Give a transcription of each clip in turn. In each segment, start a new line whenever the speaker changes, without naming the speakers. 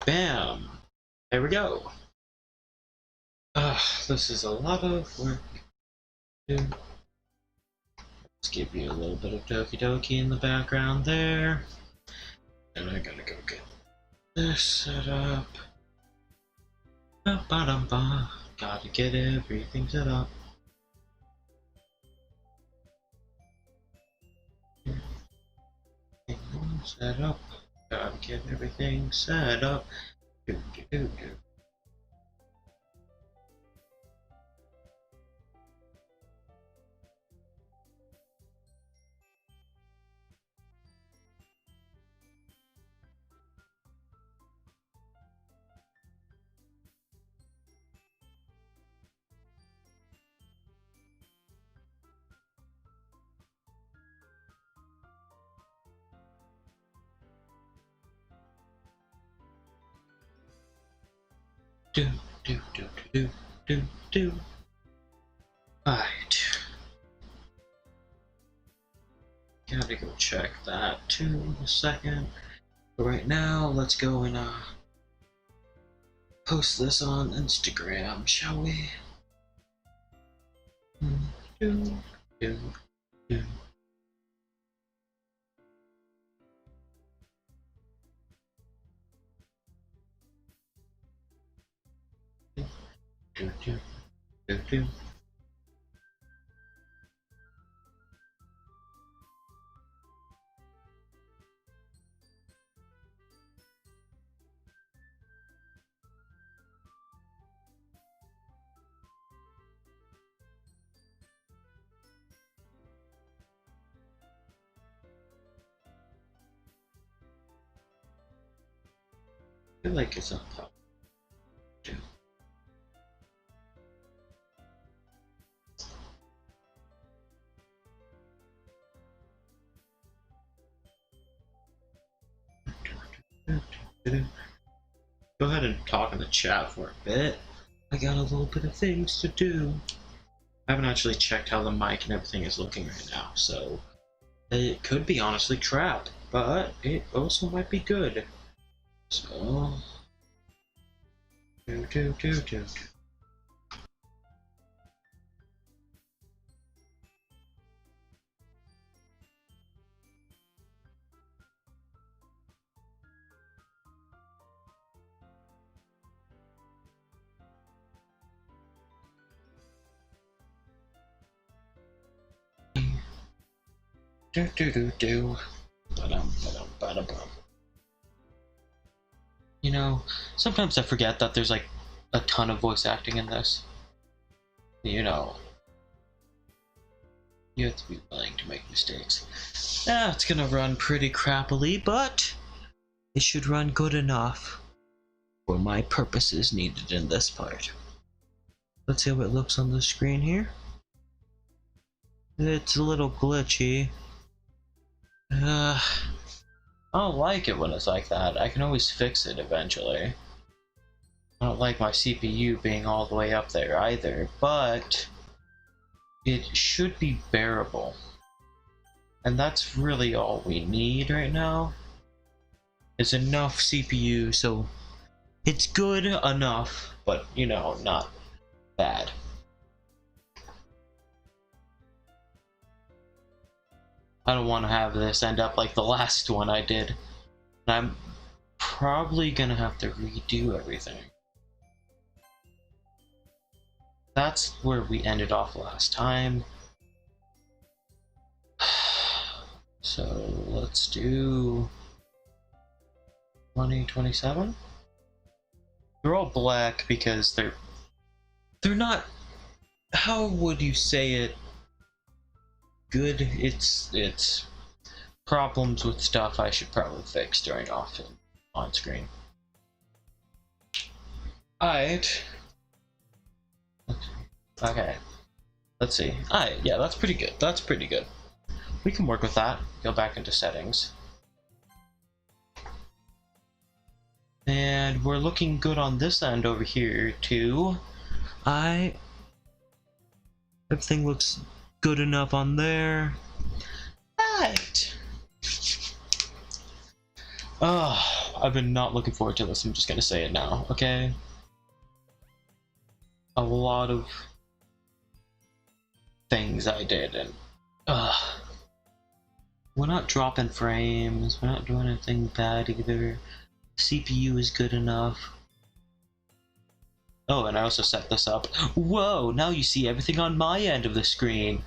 Bam! There we go. This is a lot of work to do. Let's give you a little bit of Doki Doki in the background there. And I gotta go get this set up. Ba-ba-dum-ba. Gotta get everything set up. Set up. Gotta get everything set up. Do do do do. Do do do do do do. Alright. Gotta go check that too in a second. But right now, let's go and post this on Instagram, shall we? Do do do. Do do do do. I feel like it's on top. Do. Go ahead and talk in the chat for a bit. I got a little bit of things to do. I haven't actually checked how the mic and everything is looking right now, so it could be honestly crap, but it also might be good. So do do do do do. Do do do do. Ba-dum, ba-dum, ba-da-bum. You know, sometimes I forget that there's like a ton of voice acting in this. You know, you have to be willing to make mistakes. Yeah, it's gonna run pretty crappily, but it should run good enough for my purposes needed in this part. Let's see how it looks on the screen here. It's a little glitchy. I don't like it when it's like that. I can always fix it eventually. I don't like my CPU being all the way up there either, but it should be bearable. And that's really all we need right now. Is enough CPU, so it's good enough, but you know, not bad. I don't want to have this end up like the last one I did. And I'm probably gonna have to redo everything. That's where we ended off last time. So let's do 2027. They're all black because they're not, how would you say it? Good. It's problems with stuff I should probably fix during on screen. Alright. Okay. Let's see. Alright, yeah, that's pretty good. That's pretty good. We can work with that. Go back into settings. And we're looking good on this end over here too. Everything looks good enough on there. Right. Oh, I've been not looking forward to this. I'm just gonna say it now, okay? A lot of things I did, and we're not dropping frames. We're not doing anything bad either. CPU is good enough. Oh, and I also set this up. Whoa! Now you see everything on my end of the screen.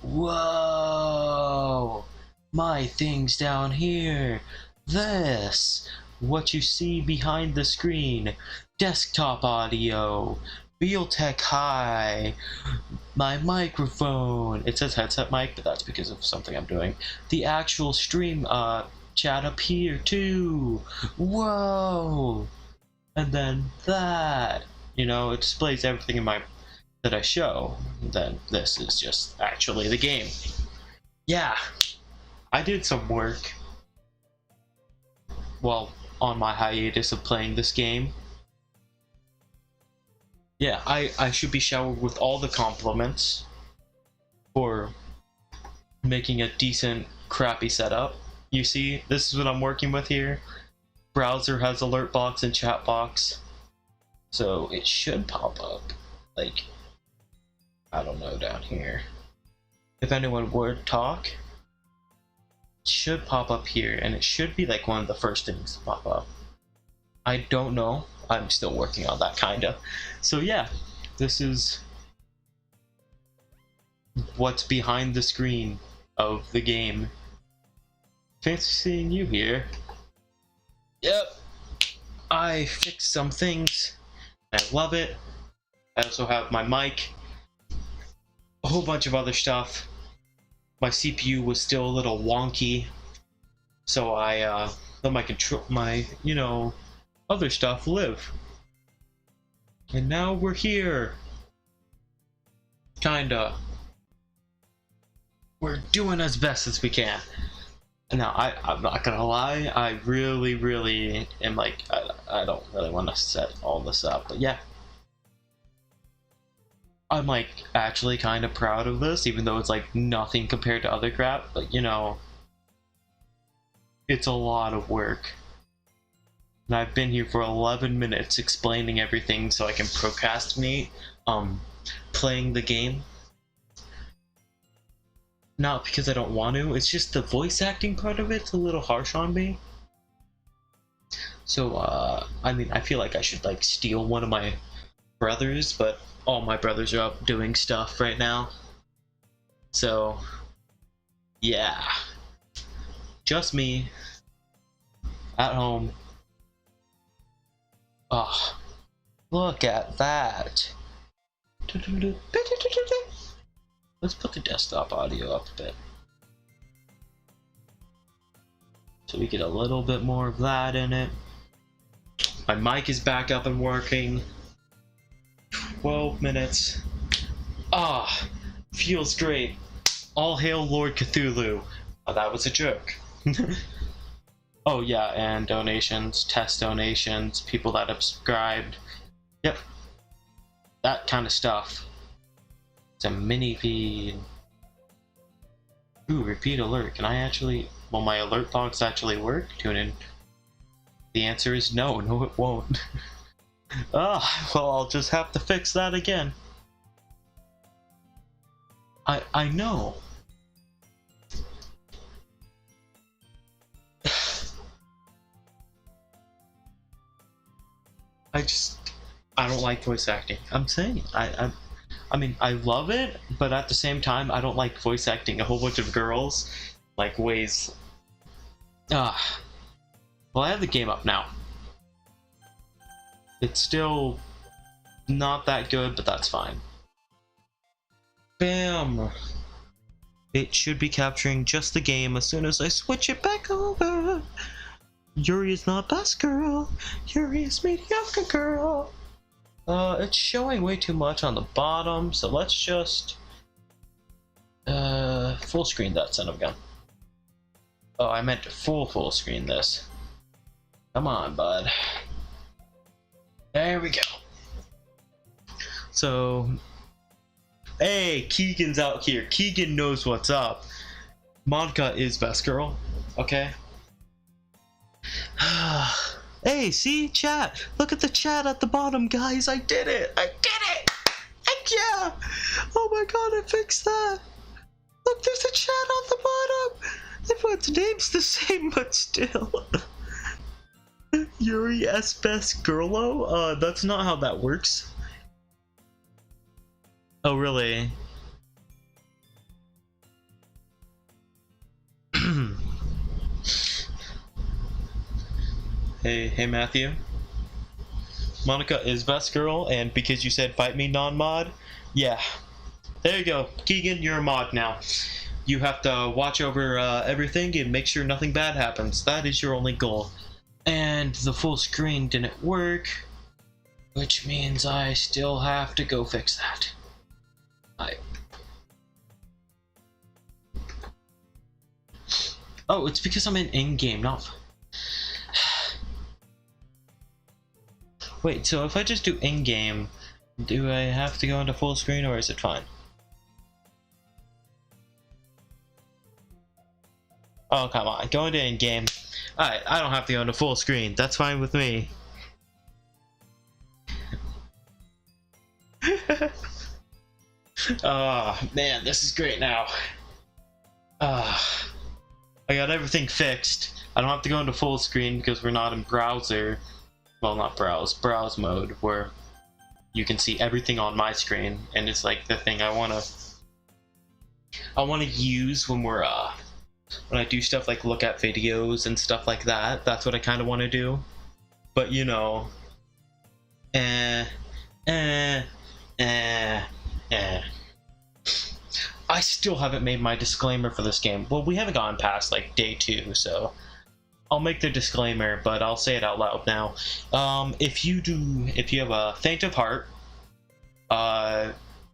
Whoa! My thing's down here. This. What you see behind the screen. Desktop audio. Realtek High. My microphone. It says headset mic, but that's because of something I'm doing. The actual stream chat up here too. Whoa! And then that. You know, it displays everything in my that I show. Then this is just actually the game. Yeah, I did some work while on my hiatus of playing this game. Yeah, I should be showered with all the compliments for making a decent, crappy setup. You see, this is what I'm working with here. Browser has alert box and chat box. So it should pop up, like, I don't know, down here. If anyone would talk, it should pop up here, and it should be like one of the first things to pop up. I don't know. I'm still working on that, kinda. So yeah, this is what's behind the screen of the game. Fancy seeing you here. Yep. I fixed some things. I love it. I also have my mic, a whole bunch of other stuff. My CPU was still a little wonky, so I let my you know, other stuff live. And now we're here. Kinda. We're doing as best as we can. Now, I'm not gonna lie, I really am like, I don't really want to set all this up, but yeah. I'm like, actually kind of proud of this, even though it's like nothing compared to other crap, but you know, it's a lot of work. And I've been here for 11 minutes explaining everything so I can procrastinate, playing the game. Not because I don't want to, it's just the voice acting part of it's a little harsh on me. So, I mean, I feel like I should, like, steal one of my brothers, but all my brothers are up doing stuff right now. So, yeah. Just me. At home. Oh, look at that. Let's put the desktop audio up a bit. So we get a little bit more of that in it. My mic is back up and working. 12 minutes. Ah, feels great. All hail Lord Cthulhu. Oh, that was a joke. Oh yeah, and donations, test donations, people that have subscribed. Yep. That kind of stuff. It's a mini feed. Ooh, repeat alert. Can I actually... Will my alert box actually work? Tune in. The answer is no. No, it won't. Ah, well, I'll just have to fix that again. I know. I don't like voice acting. I'm saying, I mean, I love it, but at the same time, I don't like voice acting a whole bunch of girls, like, ways. Well, I have the game up now. It's still not that good, but that's fine. Bam! It should be capturing just the game as soon as I switch it back over. Yuri is not best girl. Yuri is mediocre girl. It's showing way too much on the bottom, so let's just full screen that son of a gun. Oh, I meant to full screen this. Come on, bud. There we go. So, hey, Keegan's out here. Keegan knows what's up. Monica is best girl, okay? Hey, see, chat. Look at the chat at the bottom, guys. I did it. I did it. Heck yeah. Oh my god, I fixed that. Look, there's a chat on the bottom. Everyone's name's the same, but still. Yuri S. Best Girlo? That's not how that works. Oh, really? Hey, Matthew. Monica is best girl, and because you said fight me non-mod, yeah. There you go. Keegan, you're a mod now. You have to watch over everything and make sure nothing bad happens. That is your only goal. And the full screen didn't work, which means I still have to go fix that. Oh, it's because I'm in-game, not... Wait, so if I just do in-game, do I have to go into full screen or is it fine? Oh, come on, go into in-game. Alright, I don't have to go into full screen, that's fine with me. Oh, man, this is great now. I got everything fixed. I don't have to go into full screen because we're not in browser. Well, not browse mode, where you can see everything on my screen, and it's like the thing I wanna use when we're when I do stuff like look at videos and stuff like that. That's what I kind of want to do. But you know, I still haven't made my disclaimer for this game. Well, we haven't gone past like day 2, so I'll make the disclaimer, but I'll say it out loud now. If you have a faint of heart,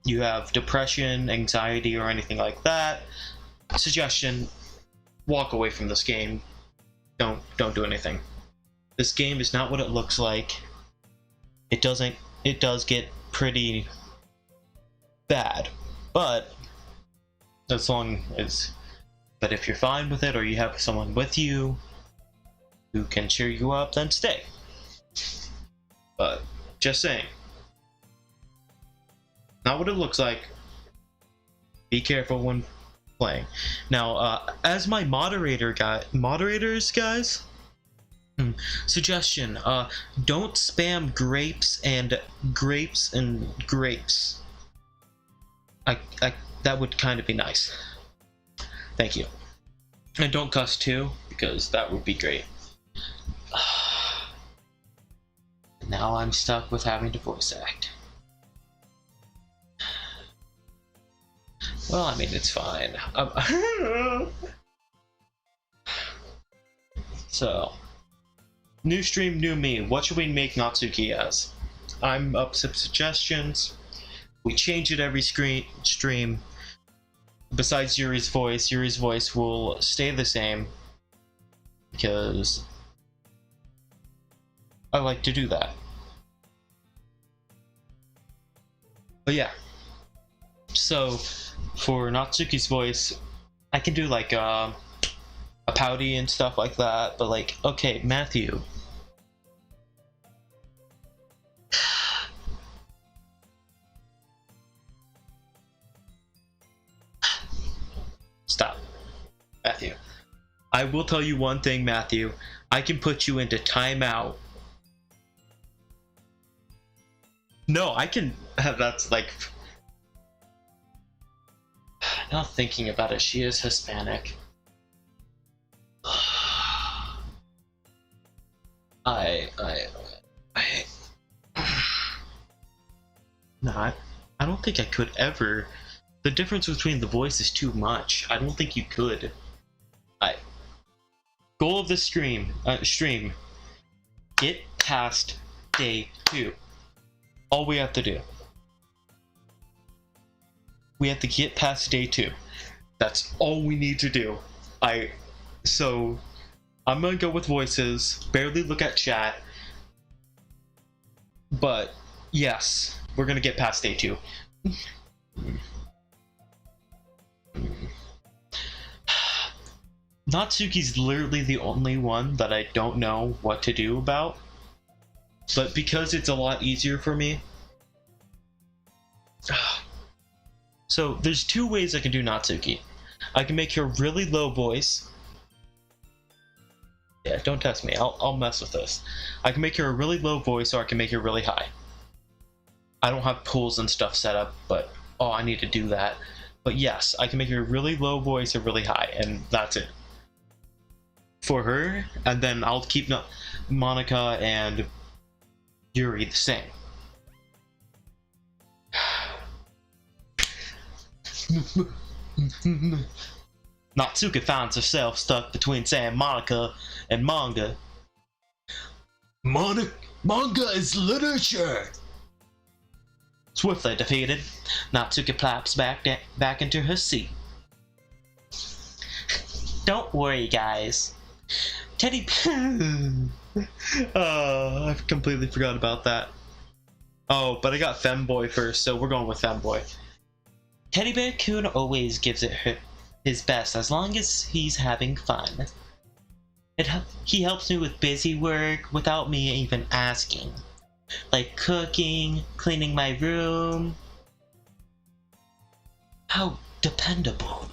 you have depression, anxiety, or anything like that, suggestion, walk away from this game. Don't do anything. This game is not what it looks like. It does get pretty bad, but as long as, but if you're fine with it or you have someone with you who can cheer you up, then stay. But just saying, not what it looks like. Be careful when playing. Now, as my moderators, guys, suggestion: don't spam grapes and grapes. That would kind of be nice. Thank you. And don't cuss too, because that would be great. Now I'm stuck with having to voice act. Well, I mean, it's fine. So, new stream, new me. What should we make Natsuki as? I'm up to suggestions. We change it every stream. Besides Yuri's voice will stay the same because I like to do that. But yeah, so for Natsuki's voice, I can do like a pouty and stuff like that, but like, okay, Matthew. Stop. Matthew. I will tell you one thing, Matthew. I can put you into timeout. No, I can have that's like... Now thinking about it, she is Hispanic. No, I don't think I could ever. The difference between the voice is too much. I don't think you could. Goal of the stream. Get past day 2. All we have to do. We have to get past day 2. That's all we need to do. So I'm gonna go with voices. Barely look at chat. But yes, we're gonna get past day 2. Natsuki's literally the only one that I don't know what to do about. But because it's a lot easier for me. So there's two ways I can do Natsuki. I can make her really low voice. Yeah, don't test me. I'll mess with this. I can make her a really low voice, or I can make her really high. I don't have pools and stuff set up, but oh, I need to do that. But yes, I can make her a really low voice or really high, and that's it. For her, and then I'll keep Monica and Yuri the same. Natsuki finds herself stuck between saying Monica and manga. Manga is literature! Swiftly defeated, Natsuki plops back into her seat. Don't worry, guys. Teddy... Oh, I completely forgot about that. Oh, but I got Femboy first, so we're going with Femboy. Teddy Bear-kun always gives it his best as long as he's having fun. He helps me with busy work without me even asking. Like cooking, cleaning my room. How dependable.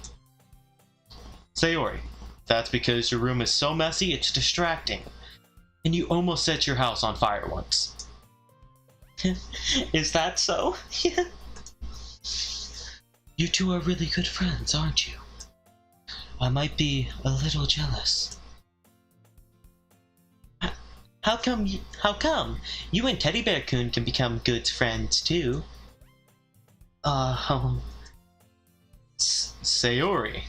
Sayori, that's because your room is so messy it's distracting. And you almost set your house on fire once. Is that so? You two are really good friends, aren't you? I might be a little jealous. How come? You and Teddy Bear-kun can become good friends too. Sayori.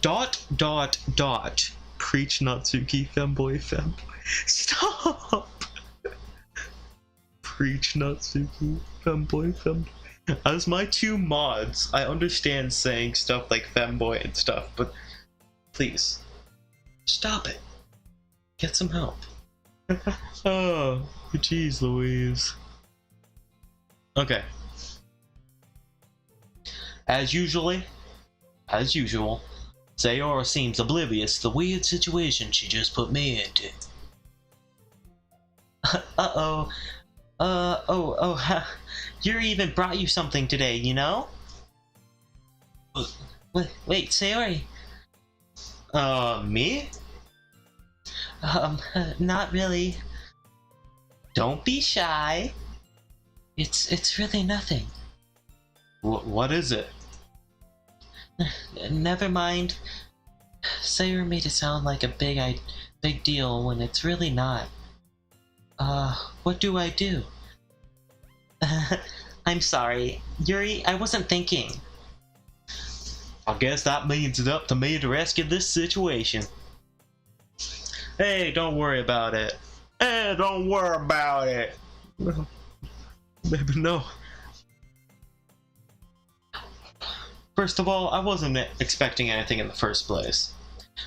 Dot. Preach Natsuki, femboy. Stop! Preach Natsuki, femboy. As my two mods, I understand saying stuff like femboy and stuff, but please, stop it. Get some help. Oh, jeez Louise. Okay. As usual, Sayori seems oblivious to the weird situation she just put me into. Yuri even brought you something today, you know? Wait, Sayori. Me? Not really. Don't be shy. It's really nothing. What is it? Never mind. Sayori made it sound like a big deal when it's really not. What do I do? I'm sorry. Yuri, I wasn't thinking. I guess that means it's up to me to rescue this situation. Hey, don't worry about it. Hey, don't worry about it. Maybe no. First of all, I wasn't expecting anything in the first place.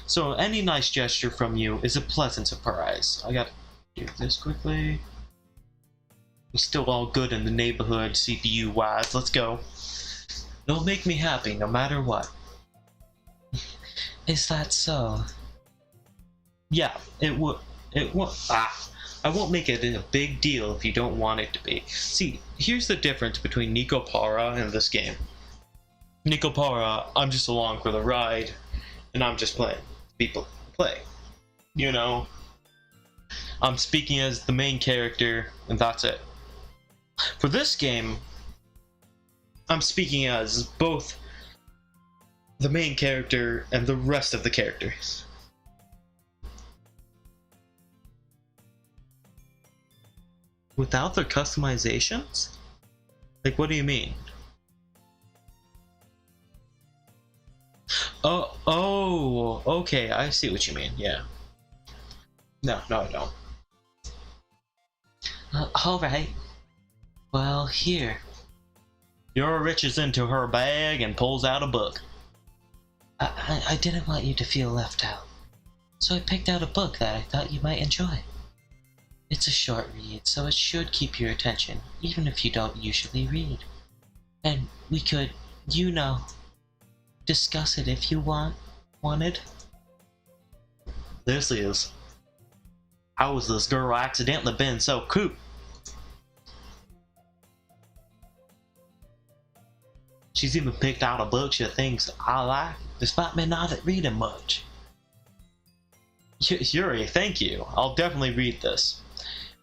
So any nice gesture from you is a pleasant surprise. I gotta do this quickly. We're still all good in the neighborhood, CPU-wise. Let's go. It'll make me happy no matter what. Is that so? Yeah, it would. I won't make it a big deal if you don't want it to be. See, here's the difference between Nico Para and this game. Nico Para, I'm just along for the ride, and I'm just playing. People play. You know? I'm speaking as the main character, and that's it. For this game, I'm speaking as both the main character and the rest of the characters. Without their customizations? Like, what do you mean? Oh, okay, I see what you mean, yeah. No, I don't. Alright. Well, here. Yura reaches into her bag and pulls out a book. I didn't want you to feel left out, so I picked out a book that I thought you might enjoy. It's a short read, so it should keep your attention, even if you don't usually read. And we could, you know... discuss it if you wanted. This is... How has this girl accidentally been so cool? She's even picked out a book she thinks I like, despite me not reading much. Yuri, thank you. I'll definitely read this.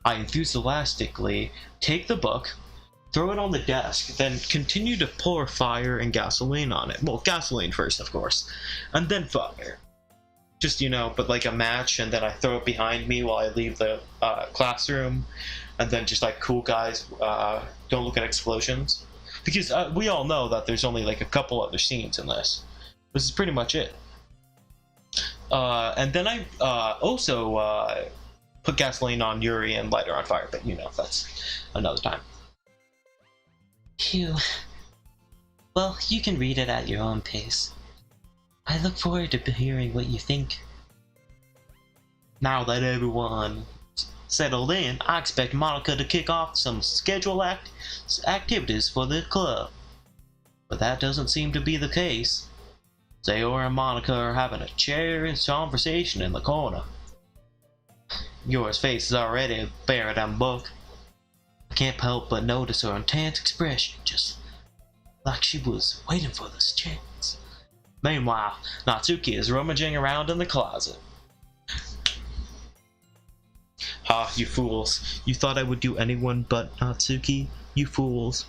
I enthusiastically take the book, throw it on the desk, then continue to pour fire and gasoline on it. Well, gasoline first, of course, and then fire. Just, you know, but like a match, and then I throw it behind me while I leave the classroom, and then just like, cool guys, don't look at explosions. Because we all know that there's only like a couple other scenes in this. This is pretty much it. And then I also put gasoline on Yuri and light her on fire, but you know, that's another time. Phew. Well, you can read it at your own pace. I look forward to hearing what you think. Now that everyone settled in, I expect Monica to kick off some scheduled activities for the club. But that doesn't seem to be the case. Sayora and Monica are having a cherished conversation in the corner. Yora's face is already bare of that book. I can't help but notice her intense expression, just like she was waiting for this chance. Meanwhile, Natsuki is rummaging around in the closet. Ha, you fools. You thought I would do anyone but Natsuki? You fools.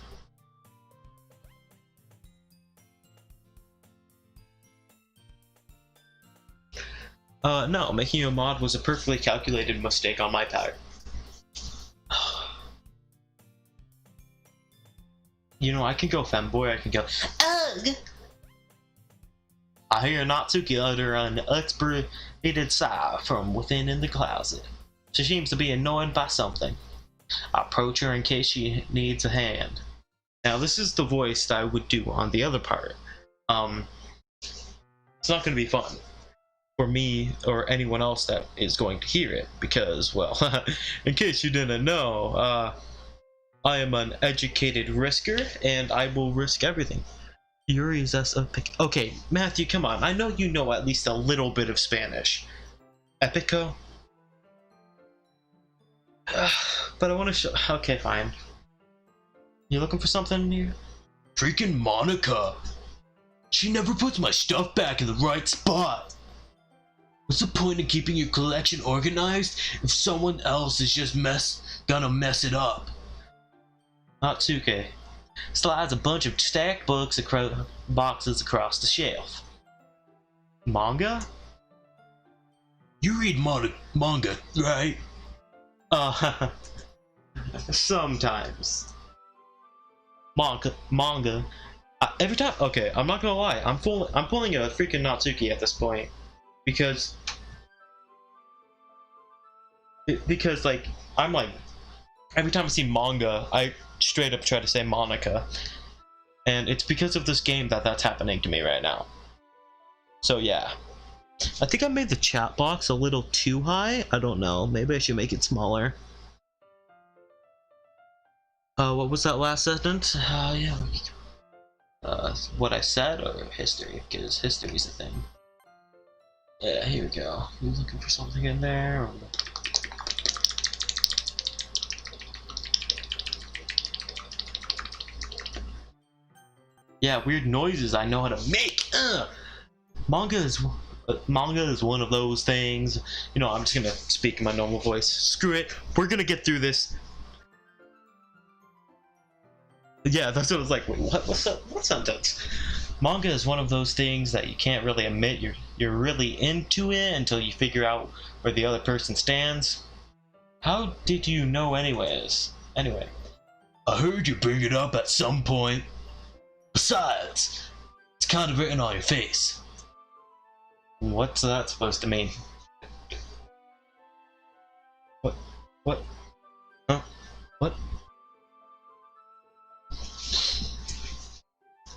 No, making you a mod was a perfectly calculated mistake on my part. You know, I can go femboy, I can go, ugh! I hear Natsuki utter an exasperated sigh from within in the closet. She seems to be annoyed by something. I approach her in case she needs a hand. Now, this is the voice that I would do on the other part. It's not going to be fun for me or anyone else that is going to hear it, because, well, in case you didn't know, I am an educated risker, and I will risk everything. Yuri's epic. Okay, Matthew, come on. I know you know at least a little bit of Spanish. Epico? But I want to show. Okay, fine. You looking for something here? Freaking Monica! She never puts my stuff back in the right spot! What's the point of keeping your collection organized if someone else is just gonna mess it up? Natsuki slides a bunch of stacked boxes across the shelf. Manga? You read manga, right? Sometimes. Manga. Every time. Okay, I'm not gonna lie. I'm pulling a freaking Natsuki at this point because like I'm like every time I see manga, I straight up try to say Monica, and it's because of this game that's happening to me right now. So yeah. I think I made the chat box a little too high. I don't know. Maybe I should make it smaller. What was that last sentence? Yeah. What I said or history? Because history's a thing. Yeah, here we go. You looking for something in there? Or... Yeah, weird noises I know how to make. Manga is one of those things. You know, I'm just gonna speak in my normal voice. Screw it. We're gonna get through this. Yeah, that's what I was like. Wait, what sentence? Manga is one of those things that you can't really admit you're really into it until you figure out where the other person stands. How did you know anyways? Anyway. I heard you bring it up at some point. Besides, it's kind of written on your face. What's that supposed to mean? What? Huh? What?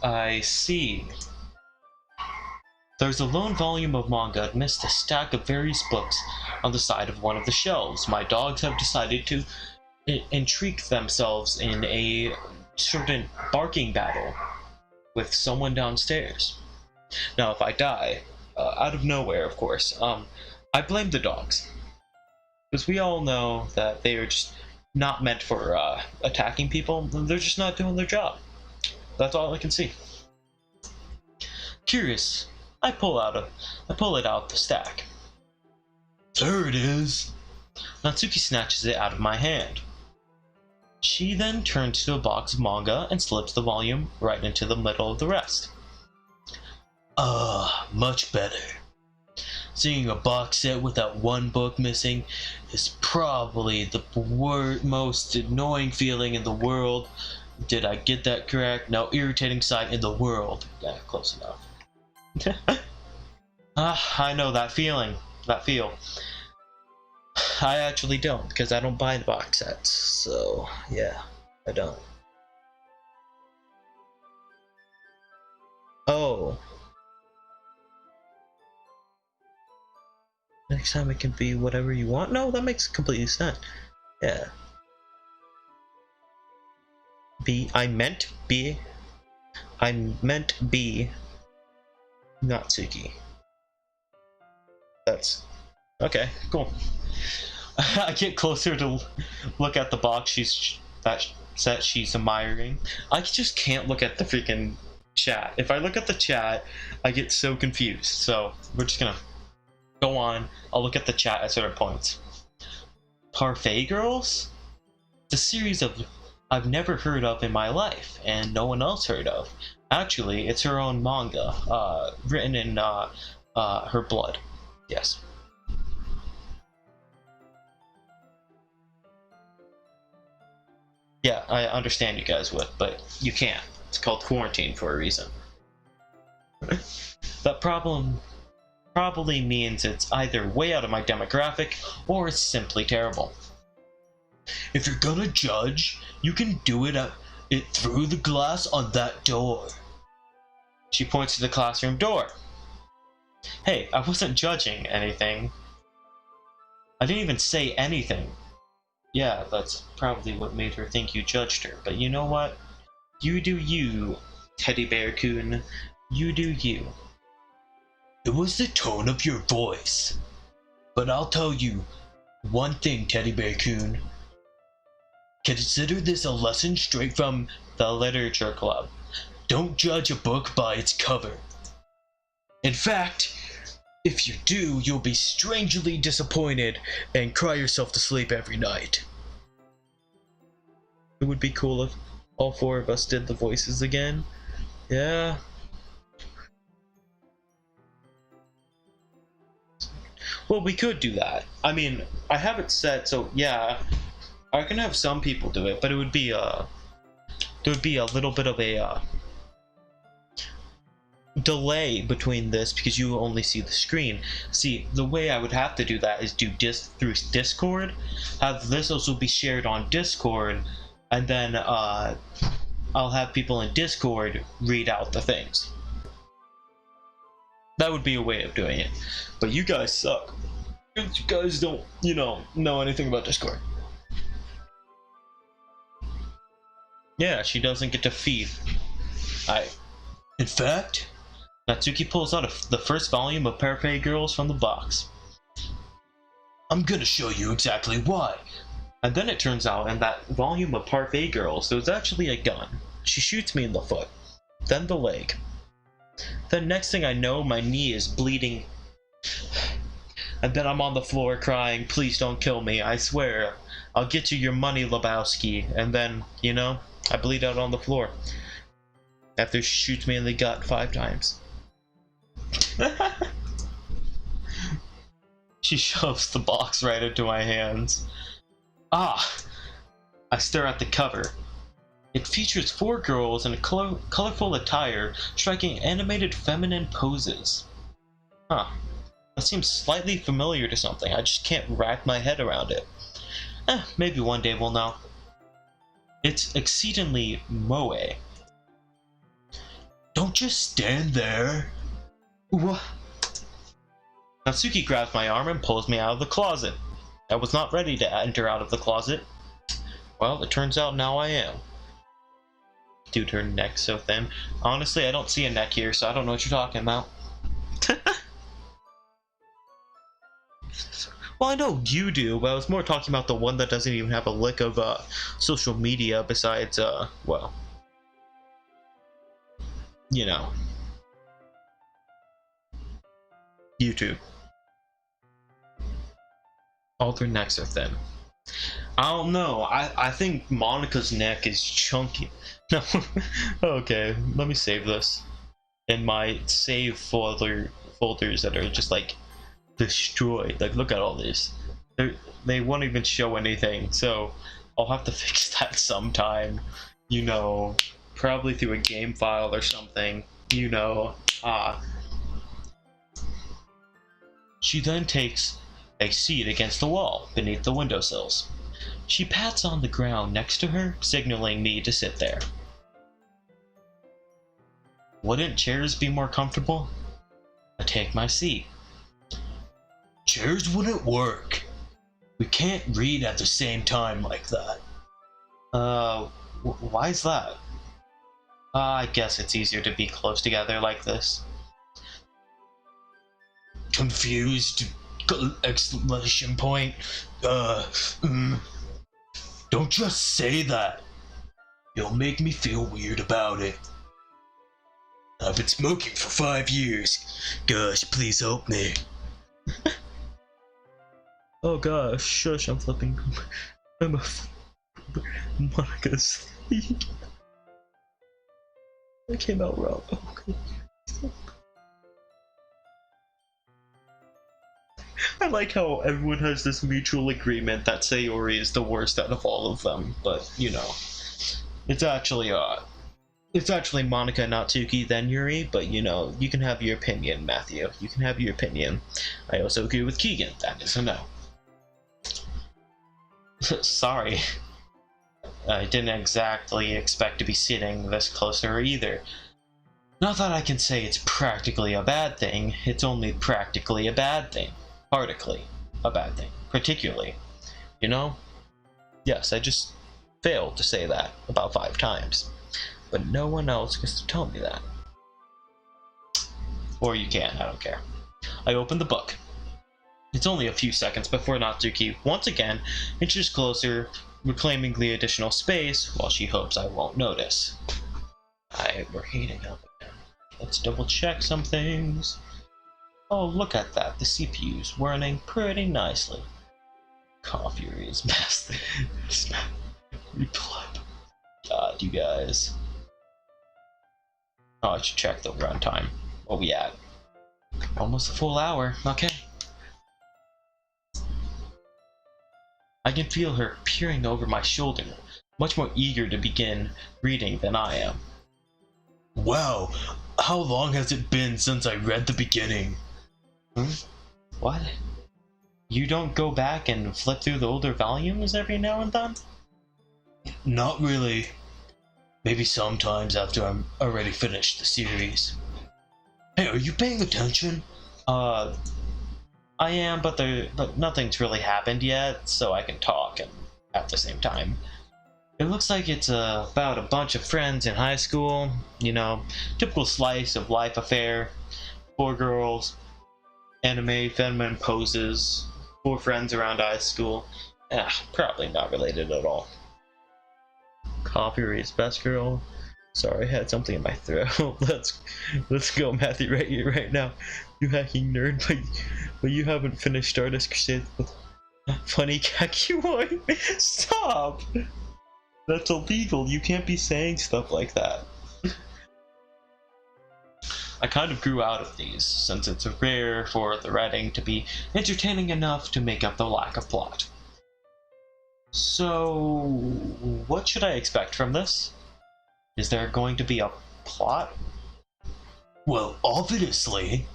I see. There's a lone volume of manga amidst a stack of various books on the side of one of the shelves. My dogs have decided to intrigue themselves in a certain barking battle with someone downstairs. Now, if I die, out of nowhere, of course, I blame the dogs. Because we all know that they are just not meant for attacking people. They're just not doing their job. That's all I can see. Curious, I pull it out the stack. There it is. Natsuki snatches it out of my hand. She then turns to a box of manga and slips the volume right into the middle of the rest. Much better. Seeing a box set with that one book missing is probably the most annoying feeling in the world. Did I get that correct? No, irritating sight in the world. Yeah, close enough. I know that feeling. That feel. I actually don't, because I don't buy the box sets. So, yeah, I don't. Oh. Next time it can be whatever you want? No, that makes completely sense. Yeah. I meant B. Natsuki. That's... okay, cool. I get closer to look at the box she's admiring. I just can't look at the freaking chat. If I look at the chat, I get so confused. So, we're just gonna go on. I'll look at the chat at certain points. Parfait Girls? It's a series of I've never heard of in my life, and no one else heard of. Actually, it's her own manga, written in her blood. Yes. Yeah, I understand you guys would, but you can't. It's called quarantine for a reason. That problem probably means it's either way out of my demographic, or it's simply terrible. If you're gonna judge, you can do it through the glass on that door. She points to the classroom door. Hey, I wasn't judging anything. I didn't even say anything. Yeah, that's probably what made her think you judged her, but you know what? You do you, Teddy Bear-kun. You do you. It was the tone of your voice. But I'll tell you one thing, Teddy Bear-kun. Consider this a lesson straight from the Literature Club. Don't judge a book by its cover. In fact, if you do, you'll be strangely disappointed and cry yourself to sleep every night. It would be cool if all four of us did the voices again. Yeah. Well, we could do that. I mean, I have it set, so yeah, I can have some people do it, but it would be there would be a little bit of a delay between this because you only see the screen. See, the way I would have to do that is do through Discord, have this also be shared on Discord, and then I'll have people in Discord read out the things. That would be a way of doing it. But you guys suck. You guys don't, know anything about Discord. Yeah, she doesn't get to feed. In fact, Natsuki pulls out the first volume of Parfait Girls from the box. I'm gonna show you exactly why. And then it turns out in that volume of Parfait Girls, there's actually a gun. She shoots me in the foot, then the leg. Then next thing I know, my knee is bleeding. And then I'm on the floor crying, please don't kill me, I swear. I'll get you your money, Lebowski. And then, I bleed out on the floor. After she shoots me in the gut 5 times. She shoves the box right into my hands. I stare at the cover. It features 4 girls in a colorful attire striking animated feminine poses. Huh. That seems slightly familiar to something. I just can't wrap my head around it. Maybe one day we'll know. It's exceedingly moe. Don't just stand there. What? Natsuki grabs my arm and pulls me out of the closet. I was not ready to enter out of the closet. Well, it turns out now I am. Dude, her neck's so thin. Honestly, I don't see a neck here, so I don't know what you're talking about. Well, I know you do, but I was more talking about the one that doesn't even have a lick of social media besides, well, you know, YouTube. All their necks are thin. I don't know. I think Monica's neck is chunky. No. Okay, let me save this in my save folders that are just like destroyed. Like, look at all this. They won't even show anything, so I'll have to fix that sometime. You know, probably through a game file or something. You know, She then takes a seat against the wall beneath the windowsills. She pats on the ground next to her, signaling me to sit there. Wouldn't chairs be more comfortable? I take my seat. Chairs wouldn't work. We can't read at the same time like that. Why's that? I guess it's easier to be close together like this. Confused! Exclamation point. Don't just say that. You'll make me feel weird about it. I've been smoking for 5 years. Gosh, please help me. Oh gosh, shush, I'm flipping. I'm a Monica's. That came out wrong. Okay. I like how everyone has this mutual agreement that Sayori is the worst out of all of them, but you know, it's actually Monica, not Tuki, then Yuri, but you know, you can have your opinion, Matthew. You can have your opinion. I also agree with Keegan. That is a no. Sorry. I didn't exactly expect to be sitting this close to her either. Not that I can say it's practically a bad thing, it's only practically a bad thing. Particularly a bad thing. Particularly. You know? Yes, I just failed to say that about 5 times. But no one else gets to tell me that. Or you can, I don't care. I open the book. It's only a few seconds before Natsuki once again inches closer, reclaiming the additional space while she hopes I won't notice. We're heating up again. Let's double check some things. Oh, look at that. The CPU's running pretty nicely. Coffee is massive. God, you guys. Oh, I should check the runtime. What we at? Almost a full hour. Okay. I can feel her peering over my shoulder, much more eager to begin reading than I am. Wow, how long has it been since I read the beginning? What? You don't go back and flip through the older volumes every now and then? Not really. Maybe sometimes after I'm already finished the series. Hey, are you paying attention? I am, but nothing's really happened yet, so I can talk and at the same time. It looks like it's about a bunch of friends in high school, you know, typical slice of life affair. 4 girls, anime, feminine poses, 4 friends around high school. Probably not related at all. Coffee is best girl. Sorry, I had something in my throat. Let's go, Matthew, right here, right now. You hacking nerd, but you haven't finished Stardust Crusade with funny Kakiwine. Stop! That's illegal. You can't be saying stuff like that. I kind of grew out of these, since it's rare for the writing to be entertaining enough to make up the lack of plot. So, what should I expect from this? Is there going to be a plot? Well, obviously.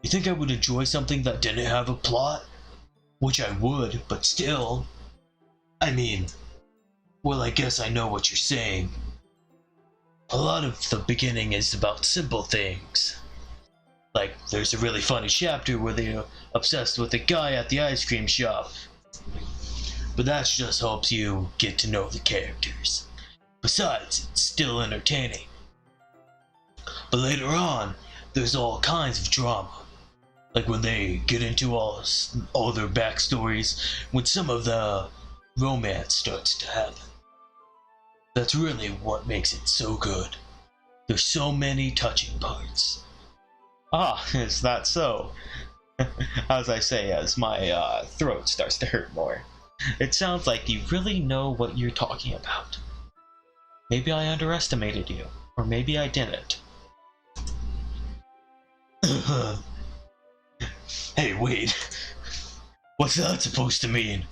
You think I would enjoy something that didn't have a plot? Which I would, but still. I mean, well, I guess I know what you're saying. A lot of the beginning is about simple things. Like, there's a really funny chapter where they're obsessed with the guy at the ice cream shop. But that just helps you get to know the characters.
Besides, it's still entertaining. But later on, there's all kinds of drama. Like when they get into all their backstories, when some of the romance starts to happen. That's really what makes it so good. There's so many touching parts.
Ah, is that so? As I say, as my throat starts to hurt more. It sounds like you really know what you're talking about. Maybe I underestimated you, or maybe I didn't.
Hey, wait. What's that supposed to mean?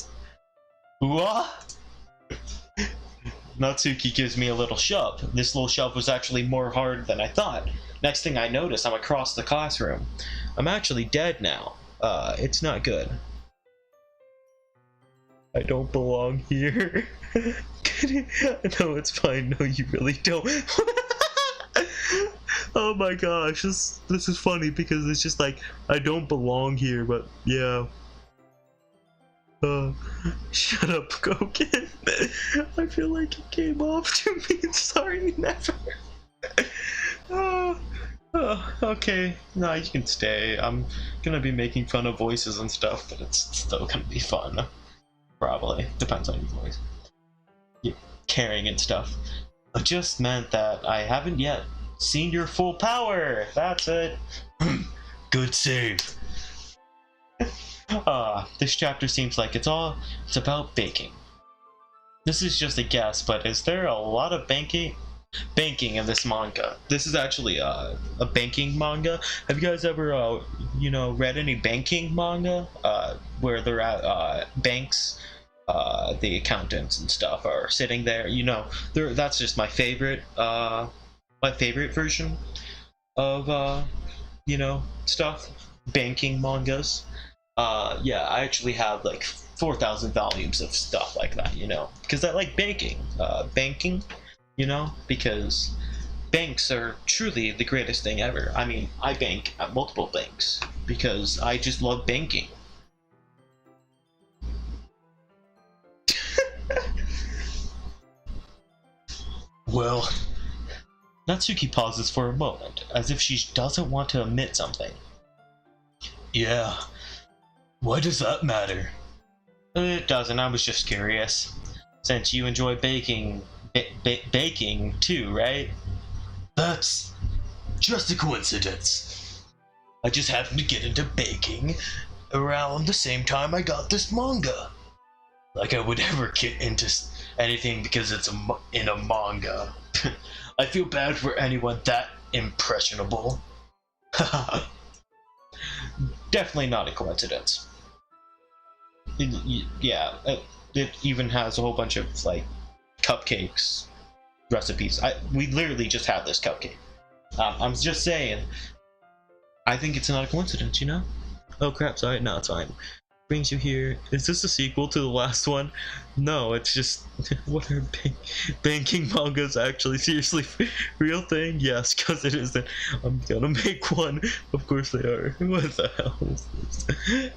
What? Natsuki gives me a little shove. This little shove was actually more hard than I thought. Next thing I notice, I'm across the classroom. I'm actually dead now. It's not good. I don't belong here. No, it's fine. No, you really don't. Oh my gosh, this is funny because it's just like, I don't belong here, but yeah. Shut up, Koken. I feel like it came off to me. Sorry, never. Okay. No, you can stay. I'm gonna be making fun of voices and stuff, but it's still gonna be fun. Probably. Depends on your voice. You're carrying and stuff. It just meant that I haven't yet seen your full power. That's it.
Good save.
This chapter seems like it's about baking. This is just a guess, but is there a lot of banking in this manga? This is actually a banking manga. Have you guys ever read any banking manga where they're at banks? The accountants and stuff are sitting there. That's just my favorite version of stuff. Banking mangas. Yeah, I actually have like 4,000 volumes of stuff like that, because I like banking, because banks are truly the greatest thing ever. I mean, I bank at multiple banks because I just love banking.
Well,
Natsuki pauses for a moment, as if she doesn't want to admit something.
Yeah. Why does that matter?
It doesn't, I was just curious. Since you enjoy baking too, right?
That's just a coincidence. I just happened to get into baking around the same time I got this manga. Like I would ever get into anything because it's in a manga. I feel bad for anyone that impressionable.
Definitely not a coincidence. Yeah, it even has a whole bunch of like cupcakes recipes. We literally just had this cupcake. I'm just saying. I think it's not a coincidence, Oh crap! Sorry, no, it's fine. Brings you here. Is this a sequel to the last one? No, it's just what are banking mangas actually seriously real thing? Yes, because it isn't. I'm gonna make one. Of course they are. What the hell is this?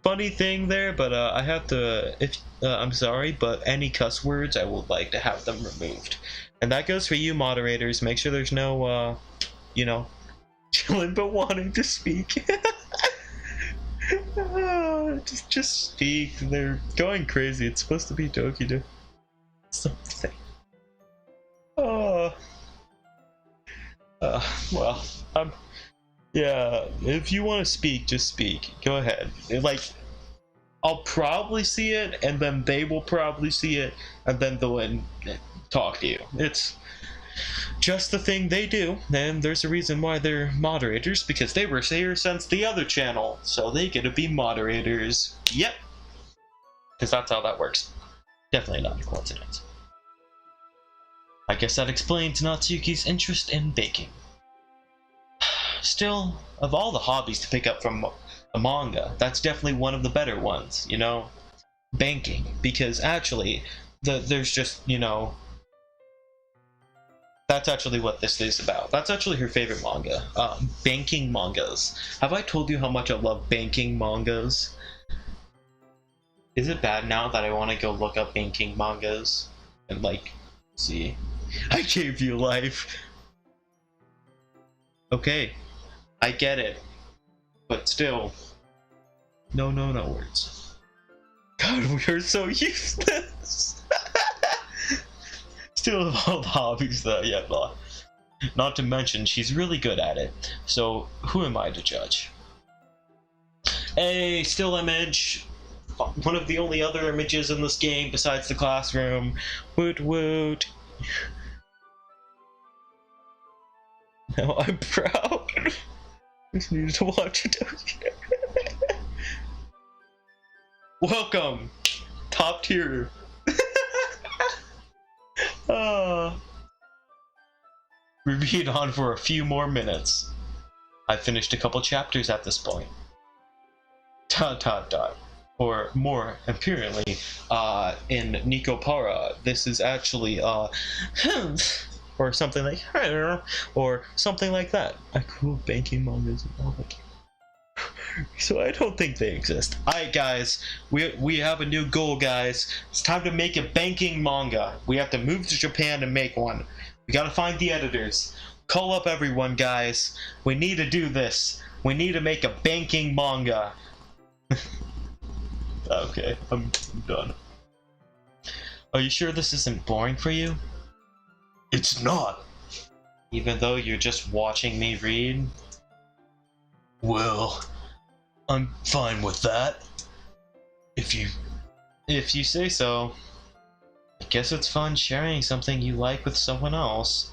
Funny thing there, but I have to. I'm sorry, but any cuss words, I would like to have them removed, and that goes for you moderators. Make sure there's no, chilling but wanting to speak. Just speak. They're going crazy. It's supposed to be Doki Do something. Well, yeah. If you want to speak, just speak. Go ahead. I'll probably see it, and then they will probably see it, and then they'll talk to you. It's just the thing they do, and there's a reason why they're moderators, because they were here since the other channel, so they get to be moderators. Yep. Because that's how that works. Definitely not a coincidence. I guess that explains Natsuki's interest in baking. Still, of all the hobbies to pick up from a manga, that's definitely one of the better ones, Banking. Because actually, there's just, that's actually what this is about. That's actually her favorite manga. Banking mangas. Have I told you how much I love banking mangas? Is it bad now that I want to go look up banking mangas? And See, I gave you life. Okay, I get it, but still, no words. God, we are so useless. Still have all the hobbies though, yeah, blah. Not to mention, she's really good at it, so who am I to judge? A still image, one of the only other images in this game besides the classroom. Woot woot. Now I'm proud. I just needed to watch it. Welcome, top tier. We've been on for a few more minutes. I've finished a couple chapters at this point. ... Or more apparently, in Nikopara, this is actually or something like, or something like that. A cool banking mangas and all that. So I don't think they exist. Alright guys, we have a new goal, guys. It's time to make a banking manga. We have to move to Japan and make one. We gotta find the editors. Call up everyone, guys. We need to do this. We need to make a banking manga. Okay, I'm done. Are you sure this isn't boring for you?
It's not.
Even though you're just watching me read?
Well, I'm fine with that. If you
say so. I guess it's fun sharing something you like with someone else.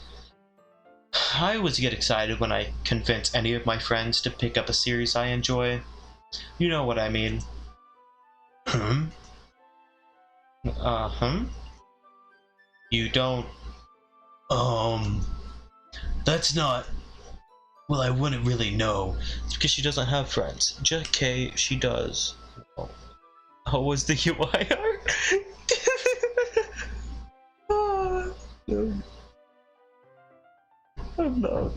I always get excited when I convince any of my friends to pick up a series I enjoy. You know what I mean. You don't...
That's not... Well, I wouldn't really know.
It's because she doesn't have friends. JK, she does. Oh, was the UI art? Oh, no.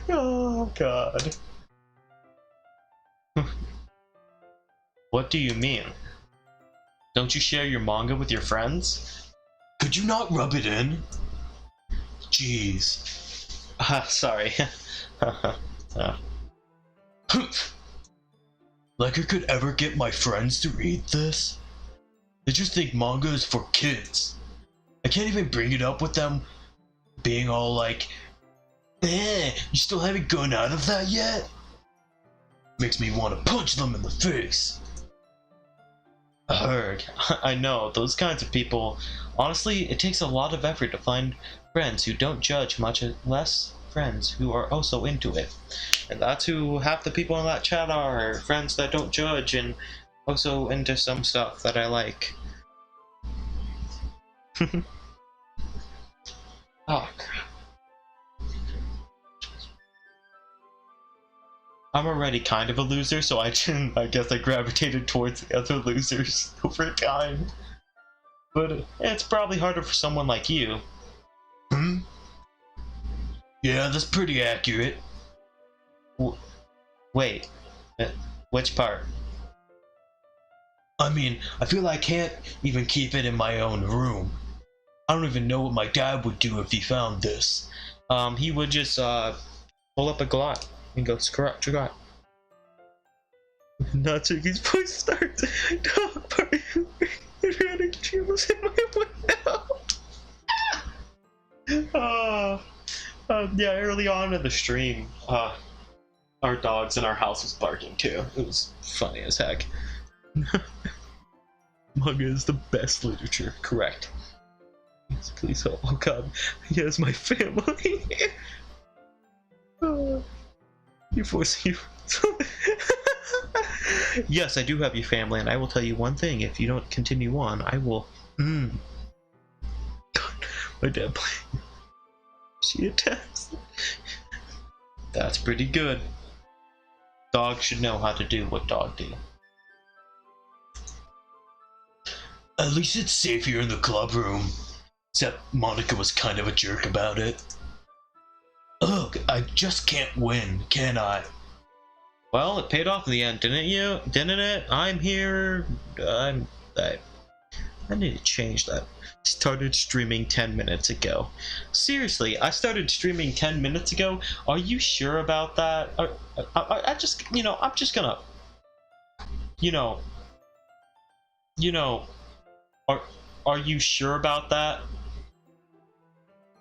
Oh, God. What do you mean? Don't you share your manga with your friends?
Could you not rub it in? Jeez.
Sorry.
Like I could ever get my friends to read this? They just think manga is for kids. I can't even bring it up with them being all like, you still haven't gone out of that yet? Makes me want to punch them in the face.
Heard. I know, those kinds of people. Honestly, it takes a lot of effort to find friends who don't judge, much less friends who are also into it. And that's who half the people in that chat are, friends that don't judge and also into some stuff that I like. Oh, crap. I'm already kind of a loser, so I guess I gravitated towards the other losers over time. But it's probably harder for someone like you.
Yeah, that's pretty accurate.
Wait, which part?
I mean, I feel I can't even keep it in my own room. I don't even know what my dad would do if he found this.
He would just pull up a Glock and go scrot. Not Chicky's voice starts. Dog party. Erratic jewels in my window. Yeah, early on in the stream, our dogs in our house was barking too. It was funny as heck. Manga is the best literature. Correct. Yes, please help. Oh god, he has my family. You're forcing you. Yes, I do have your family, and I will tell you one thing. If you don't continue on, I will... God, my dad playing. She attacks. That's pretty good. Dog should know how to do what dog do.
At least it's safe here in the club room. Except Monica was kind of a jerk about it. Ugh, I just can't win, can I?
Well, it paid off in the end, didn't it? I'm here. I need to change that. Started streaming 10 minutes ago. Seriously, I started streaming 10 minutes ago? Are you sure about that? I just, I'm just gonna, you know, you know, are you sure about that?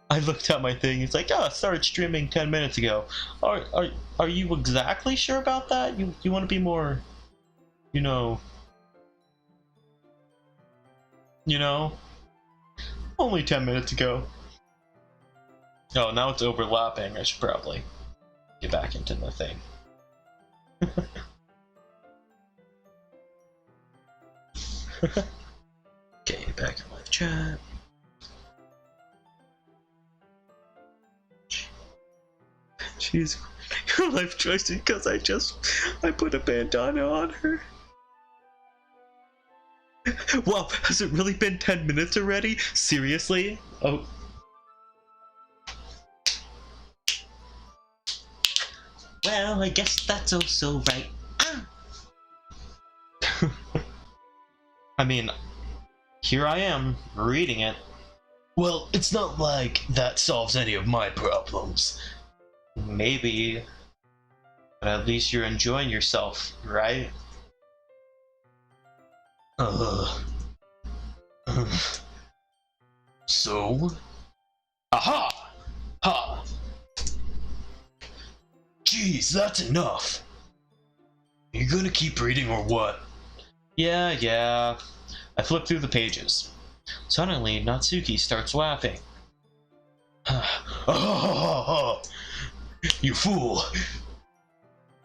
I looked at my thing, it's like, I started streaming 10 minutes ago. Are you exactly sure about that? You want to be more, only 10 minutes ago. Oh, now it's overlapping. I should probably get back into the thing. Okay, back in live chat. She's your life choice because I put a bandana on her. Wow, has it really been 10 minutes already? Seriously? Oh. Well, I guess that's also right. I mean, here I am, reading it.
Well, it's not like that solves any of my problems.
Maybe. But at least you're enjoying yourself, right?
So? Aha! Ha! Jeez, that's enough! You gonna keep reading or what?
Yeah. I flip through the pages. Suddenly, Natsuki starts laughing.
You fool!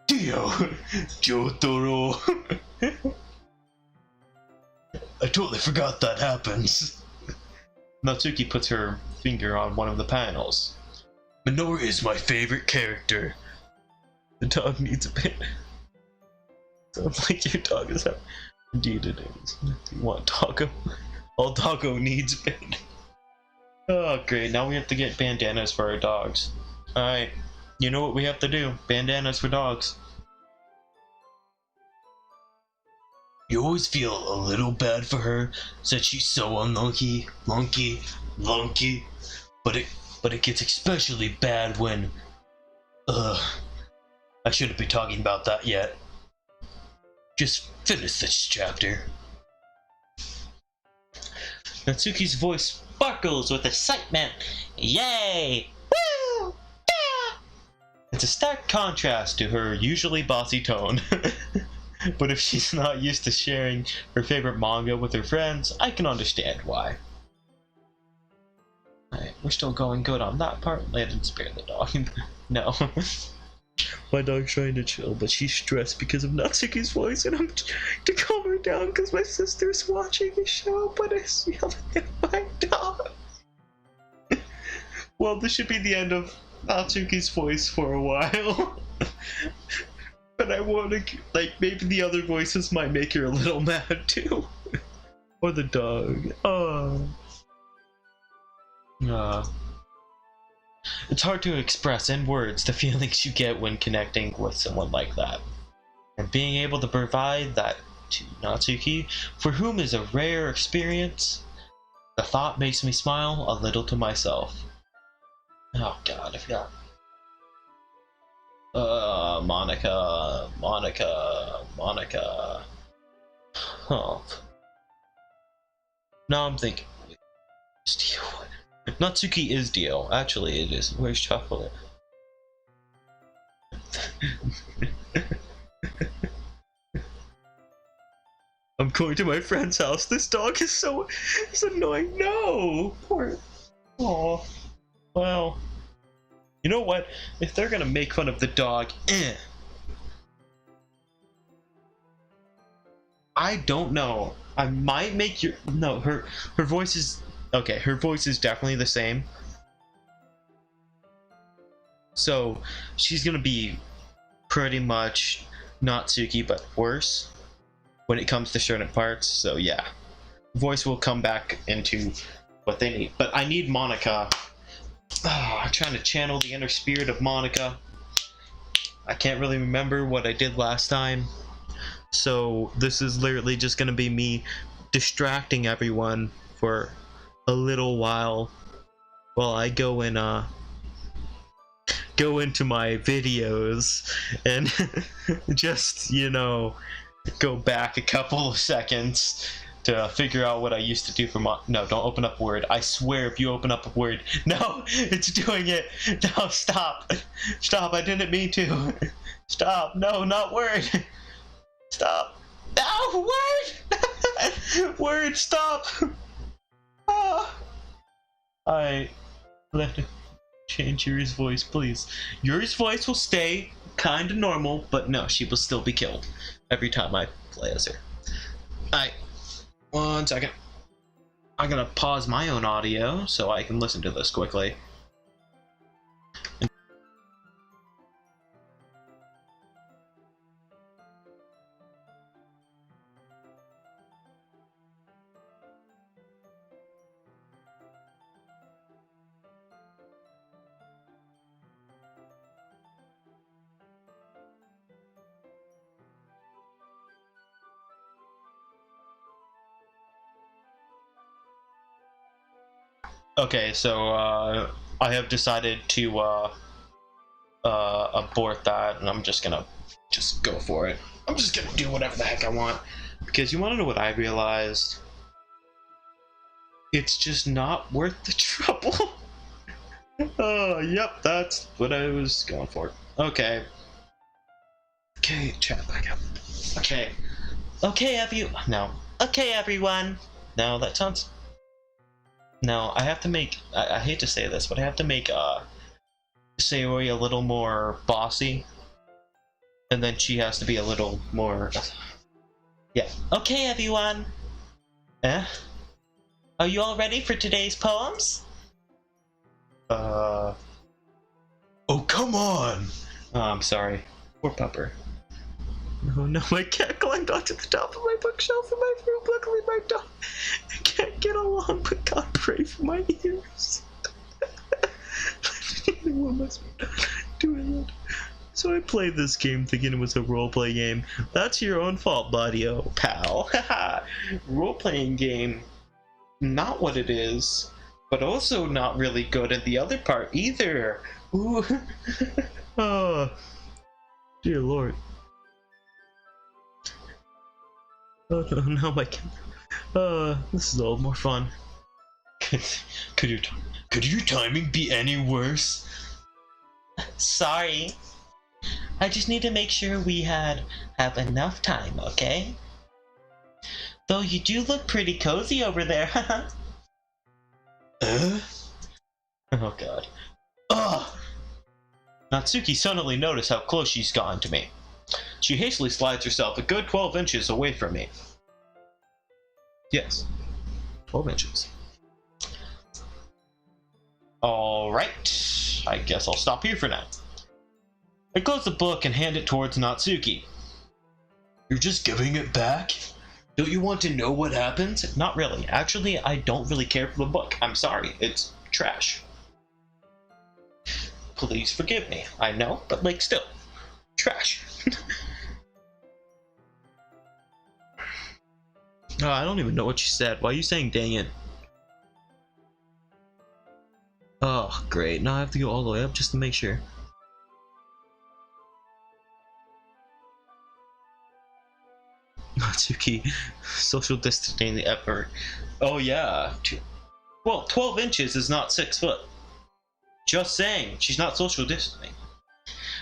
Dio! Jotaro! I totally forgot that happens.
Natsuki puts her finger on one of the panels.
Minoru is my favorite character.
The dog needs a bit. Sounds like your dog is having... Indeed it is. Do you want doggo? All doggo needs a bit. Oh great, now we have to get bandanas for our dogs. Alright, you know what we have to do. Bandanas for dogs.
You always feel a little bad for her, since she's so unlucky, lunky, but it gets especially bad when, I shouldn't be talking about that yet. Just finish this chapter.
Natsuki's voice sparkles with excitement. Yay! Woo! Yeah! It's a stark contrast to her usually bossy tone. But if she's not used to sharing her favorite manga with her friends, I can understand why. Alright, we're still going good on that part. I didn't spare the dog. No. My dog's trying to chill, but she's stressed because of Natsuki's voice, and I'm trying to calm her down because my sister's watching the show, but it's yelling at my dog. Well, this should be the end of Natsuki's voice for a while. But I want to, like, maybe the other voices might make her a little mad too. Or the dog. It's hard to express in words the feelings you get when connecting with someone like that. And being able to provide that to Natsuki, for whom is a rare experience, the thought makes me smile a little to myself. Oh god, I forgot. Monica. Oh. Now I'm thinking. Natsuki is Dio. Actually, it is. Where's chocolate? I'm going to my friend's house. This dog is so annoying. No! Poor. Aw. Well. You know what? If they're gonna make fun of the dog, I don't know. I might make your... No, her voice is... Okay, her voice is definitely the same. So, she's gonna be pretty much Natsuki, but worse when it comes to certain parts. So yeah, voice will come back into what they need. But I need Monica. I'm trying to channel the inner spirit of Monica. I can't really remember what I did last time. So this is literally just gonna be me distracting everyone for a little while I go into my videos and just, go back a couple of seconds to figure out what I used to do for my... No, don't open up Word. I swear if you open up a Word... No, it's doing it. No, stop. Stop, I didn't mean to. Stop. No, not Word. Stop. No, Word! Word, stop. Ah. I have to change Yuri's voice, please. Yuri's voice will stay kind of normal, but no, she will still be killed every time I play as her. Alright, 1 second. I'm gonna pause my own audio so I can listen to this quickly. Okay, so I have decided to abort that, and I'm just gonna go for it. I'm just gonna do whatever the heck I want, because you want to know what I realized? It's just not worth the trouble. Oh, yep, that's what I was going for. Okay. Okay, chat back up. Okay. Okay, everyone. No, that sounds... No, I have to make... I hate to say this, but I have to make Sayori a little more bossy. And then she has to be a little more... Yeah. Okay, everyone. Are you all ready for today's poems?
Oh, come on!
Oh, I'm sorry. Poor pupper. Oh no, my cat climbed onto the top of my bookshelf in my room. Luckily, my dog can't get along, but God pray for my ears. What must be doing that? So I played this game thinking it was a role-play game. That's your own fault, buddy-o, pal. Role-playing game, not what it is, but also not really good at the other part either. Ooh. Oh, dear Lord. Oh no, now my camera. This is all more fun.
Could your timing be any worse?
Sorry. I just need to make sure we have enough time, okay? Though you do look pretty cozy over there, haha. Oh god. Ugh! Natsuki suddenly noticed how close she's gotten to me. She hastily slides herself a good 12 inches away from me. Yes, 12 inches. Alright, I guess I'll stop here for now. I close the book and hand it towards Natsuki.
You're just giving it back?
Don't you want to know what happens? Not really. Actually, I don't really care for the book. I'm sorry, it's trash. Please forgive me. I know, but like still, trash. Oh, I don't even know what you said. Why are you saying dang it? Oh, great. Now I have to go all the way up just to make sure. Natsuki, social distancing the effort. Oh yeah. Well, 12 inches is not 6 foot. Just saying, she's not social distancing.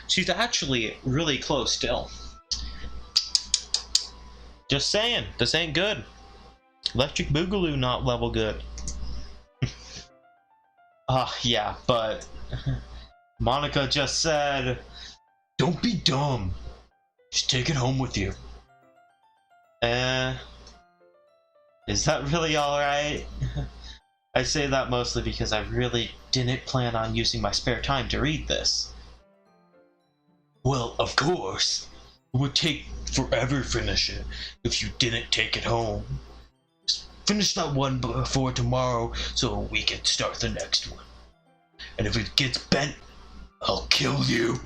She's actually really close still. Just saying, this ain't good. Electric Boogaloo not level good. Yeah, but Monica just said,
don't be dumb. Just take it home with you.
Is that really alright? I say that mostly because I really didn't plan on using my spare time to read this.
Well, of course. It would take forever to finish it if you didn't take it home. Just finish that one before tomorrow so we can start the next one. And if it gets bent, I'll kill you.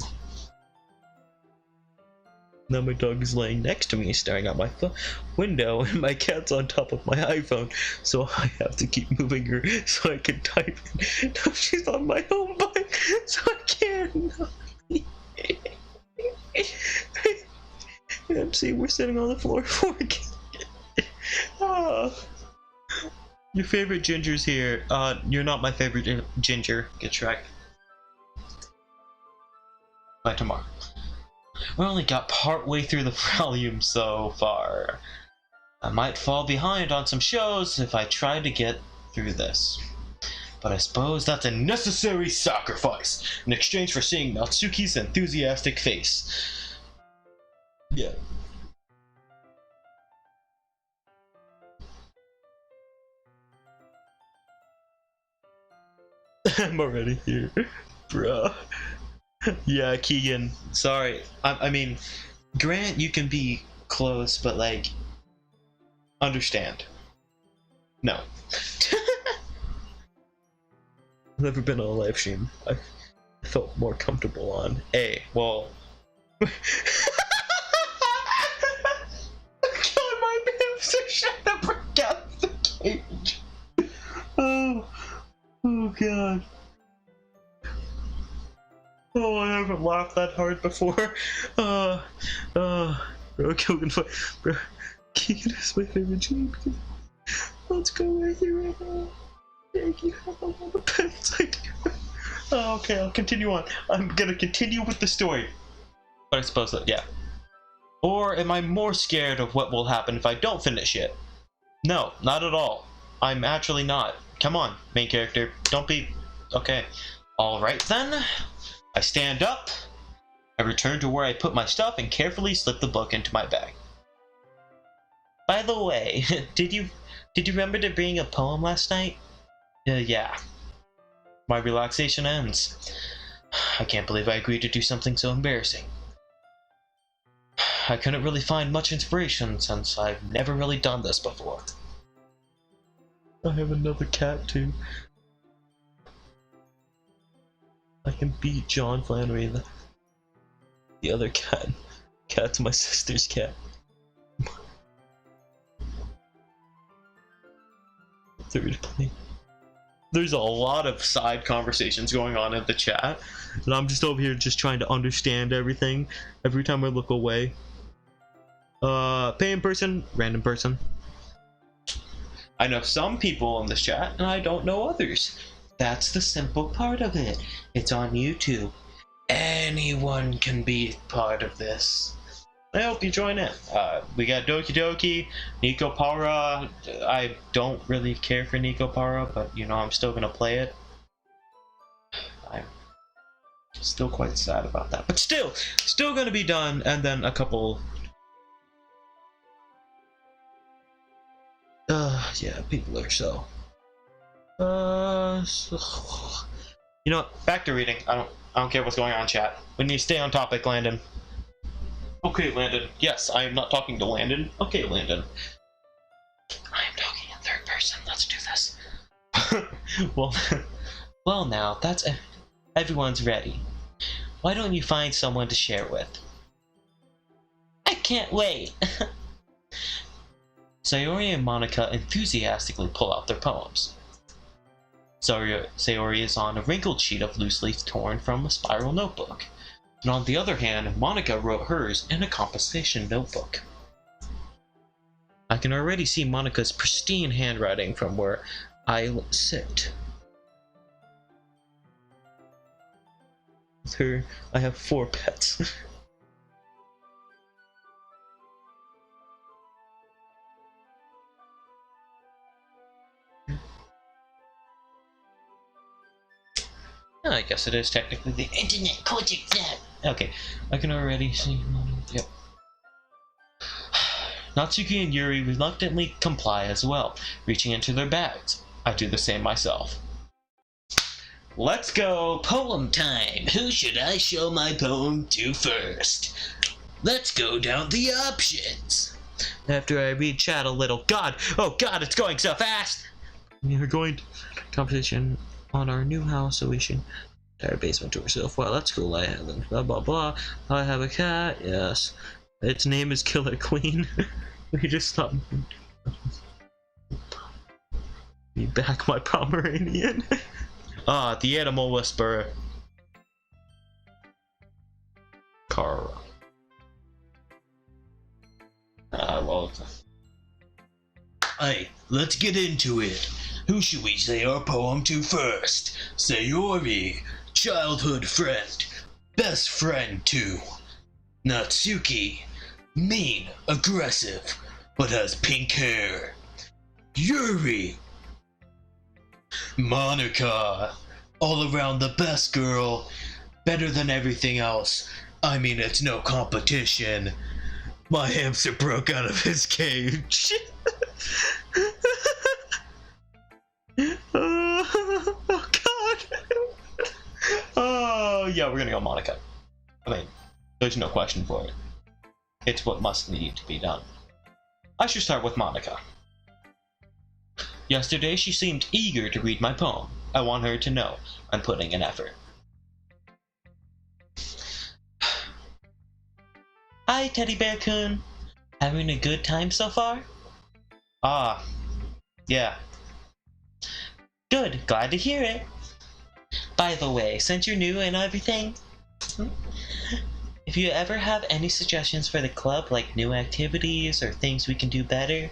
Now my dog is laying next to me, staring out my window, and my cat's on top of my iPhone, so I have to keep moving her so I can type in. Now she's on my home button, so I can't. MC, we're sitting on the floor for Your favorite ginger's here. You're not my favorite ginger. Get Shrek. By tomorrow. We only got part way through the volume so far. I might fall behind on some shows if I try to get through this. But I suppose that's a necessary sacrifice in exchange for seeing Natsuki's enthusiastic face. Yeah. I'm already here, bruh. Yeah, Keegan. Sorry. I mean, Grant, you can be close, but like, understand. No. I've never been on a live stream I felt more comfortable on. Well. God, my hamster shut up against the cage. Oh God. Oh, I haven't laughed that hard before. Bro, Keegan, bro, Keegan is my favorite team. Let's go right here right now. Thank you. Have a lot of pets. Oh, okay, I'll continue on. I'm gonna continue with the story. But I suppose that, yeah. Or am I more scared of what will happen if I don't finish it? No, not at all. I'm actually not. Come on, main character. Don't be... Okay. Alright then. I stand up. I return to where I put my stuff and carefully slip the book into my bag. By the way, did you remember to bring a poem last night? Yeah. My relaxation ends. I can't believe I agreed to do something so embarrassing. I couldn't really find much inspiration since I've never really done this before. I have another cat too. I can beat John Flannery, the other cat. Cat's my sister's cat. Third plane. There's a lot of side conversations going on in the chat, and I'm just over here just trying to understand everything every time I look away. Paying person, random person. I know some people in this chat, and I don't know others. That's the simple part of it. It's on YouTube. Anyone can be part of this. I hope you join in. We got Doki Doki, Nico Para. I don't really care for Nico Para, but you know, I'm still gonna play it. I'm still quite sad about that, but still gonna be done. And then a couple. Yeah, people are so. You know what? Back to reading. I don't care what's going on in chat. We need to stay on topic, Landon. Okay, Landon. Yes, I am not talking to Landon. Okay, Landon. I am talking in third person. Let's do this. Well, now that's everyone's ready. Why don't you find someone to share with? I can't wait. Sayori and Monica enthusiastically pull out their poems. Sayori is on a wrinkled sheet of loose leaf torn from a spiral notebook, and on the other hand, Monica wrote hers in a composition notebook. I can already see Monica's pristine handwriting from where I sit. With her, I have 4 pets. I guess it is technically the internet project that. Okay, I can already see. Yep. Natsuki and Yuri reluctantly comply as well, reaching into their bags. I do the same myself. Let's go poem time. Who should I show my poem to first? Let's go down the options. After I read chat a little. God, oh God, it's going so fast. We're going to competition on our new house, so we should entire basement to ourselves. Wow, that's cool. I have blah blah blah. I have a cat. Yes.
Its name is Killer Queen. We just stopped. Be back, my Pomeranian. Ah, the animal whisperer. Kara. Well.
Hey, let's get into it. Who should we say our poem to first? Sayori, childhood friend, best friend too. Natsuki, mean, aggressive, but has pink hair. Yuri, Monica, all around the best girl, better than everything else. I mean, it's no competition. My hamster broke out of his cage.
Oh God. Oh yeah, we're gonna go Monica. I mean, there's no question for it. It's what must need to be done. I should start with Monica. Yesterday she seemed eager to read my poem. I want her to know I'm putting an effort. Hi, Teddy Bear-kun. Having a good time so far? Ah, yeah. Good, glad to hear it. By the way, since you're new and everything, if you ever have any suggestions for the club, like new activities or things we can do better,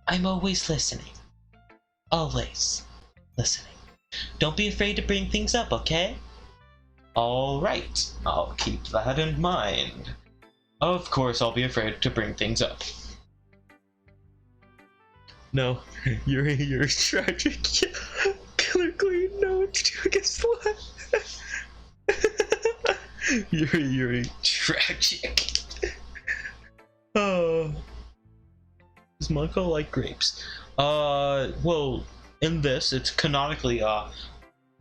I'm always listening. Always listening. Don't be afraid to bring things up, okay? Alright, I'll keep that in mind. Of course I'll be afraid to bring things up. No, you're tragic. Killer Queen, no, what you do against what? You're tragic. Oh. Does Monica like grapes? Well, in this, it's canonically,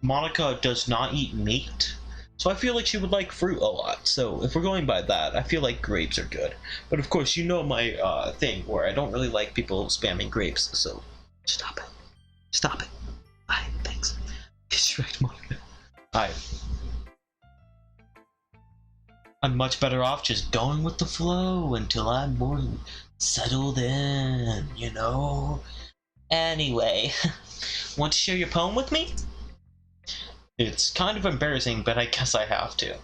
Monica does not eat meat. So I feel like she would like fruit a lot. So if we're going by that, I feel like grapes are good. But of course, you know my thing where I don't really like people spamming grapes. So stop it. Stop it. Alright, thanks. Distract Monica. Alright. I'm much better off just going with the flow until I'm more settled in, you know? Anyway, want to share your poem with me? It's kind of embarrassing, but I guess I have to.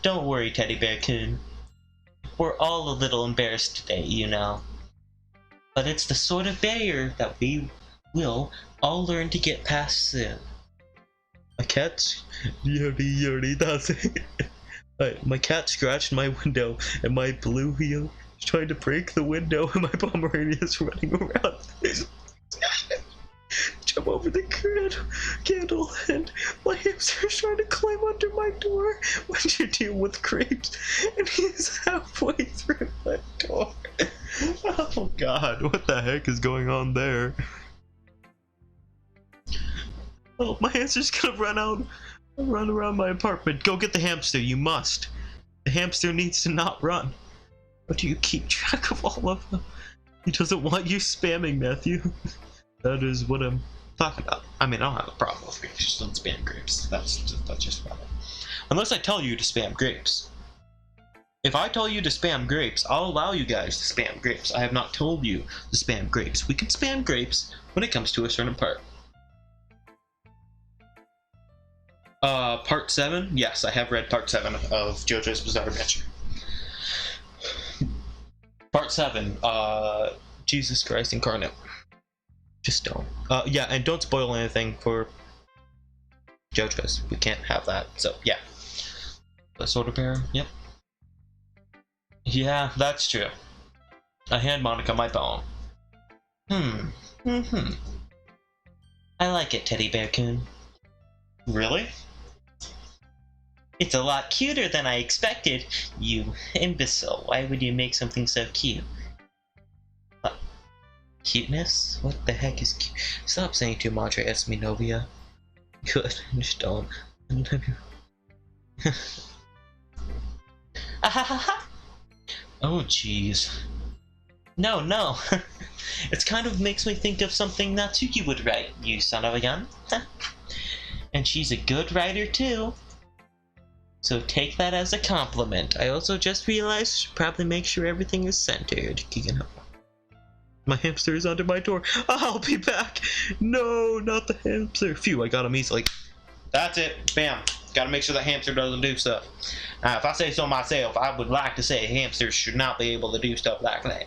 Don't worry, Teddy Bear-kun. We're all a little embarrassed today, you know. But it's the sort of barrier that we will all learn to get past soon. My cat's... Yuri, that's it. My cat scratched my window, and my blue wheel is trying to break the window, and my Pomeranian is running around. Jump over the candle, and my hamster is trying to climb under my door when you deal with grapes, and he's halfway through my door. Oh God, what the heck is going on there? Oh, my hamster's gonna run around my apartment. Go get the hamster, you must. The hamster needs to not run. But do you keep track of all of them? He doesn't want you spamming, Matthew. That is what I'm talking about. I mean, I don't have a problem with grapes, just don't spam grapes. That's just about it. Unless I tell you to spam grapes. If I tell you to spam grapes, I'll allow you guys to spam grapes. I have not told you to spam grapes. We can spam grapes when it comes to a certain part. Part 7? Yes, I have read part 7 of JoJo's Bizarre Adventure. Part 7, Jesus Christ Incarnate. Just don't. Yeah, and don't spoil anything for JoJo's. We can't have that, so yeah. The Sword of Bear, yep. Yeah, that's true. I hand Monica my poem. I like it, Teddy Bear-kun. Really? It's a lot cuter than I expected. You imbecile, why would you make something so cute? Cuteness? What the heck is cute? Stop saying too much, Esminovia. Good, just don't. Oh jeez. No. It kind of makes me think of something Natsuki would write, you son of a gun. And she's a good writer too. So take that as a compliment. I also just realized I should probably make sure everything is centered. My hamster is under my door. I'll be back. No, not the hamster. Phew, I got him easily. That's it. Bam. Gotta make sure the hamster doesn't do stuff. If I say so myself, I would like to say hamsters should not be able to do stuff like that.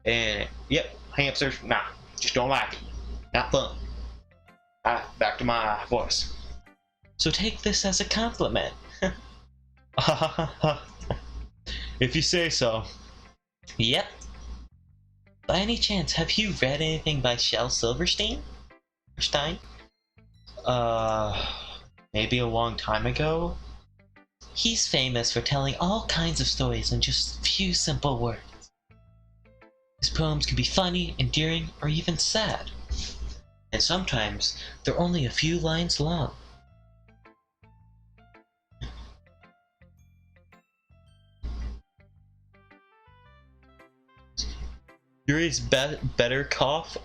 And, yep, hamsters, nah, just don't like it. Not fun. Back to my voice. So take this as a compliment. If you say so. Yep. By any chance, have you read anything by Shel Silverstein? Maybe a long time ago? He's famous for telling all kinds of stories in just a few simple words. His poems can be funny, endearing, or even sad. And sometimes, they're only a few lines long. Yuri's better cough.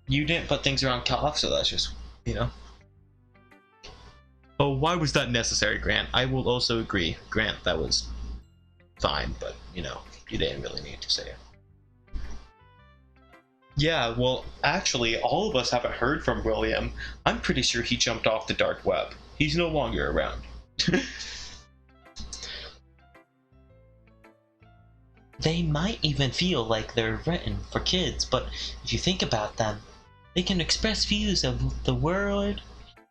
You didn't put things around cough, so that's just, you know. Oh, why was that necessary, Grant? I will also agree. Grant, that was fine, but, you know, you didn't really need to say it. Yeah, well, actually, all of us haven't heard from William. I'm pretty sure he jumped off the dark web. He's no longer around. They might even feel like they're written for kids, but if you think about them, they can express views of the world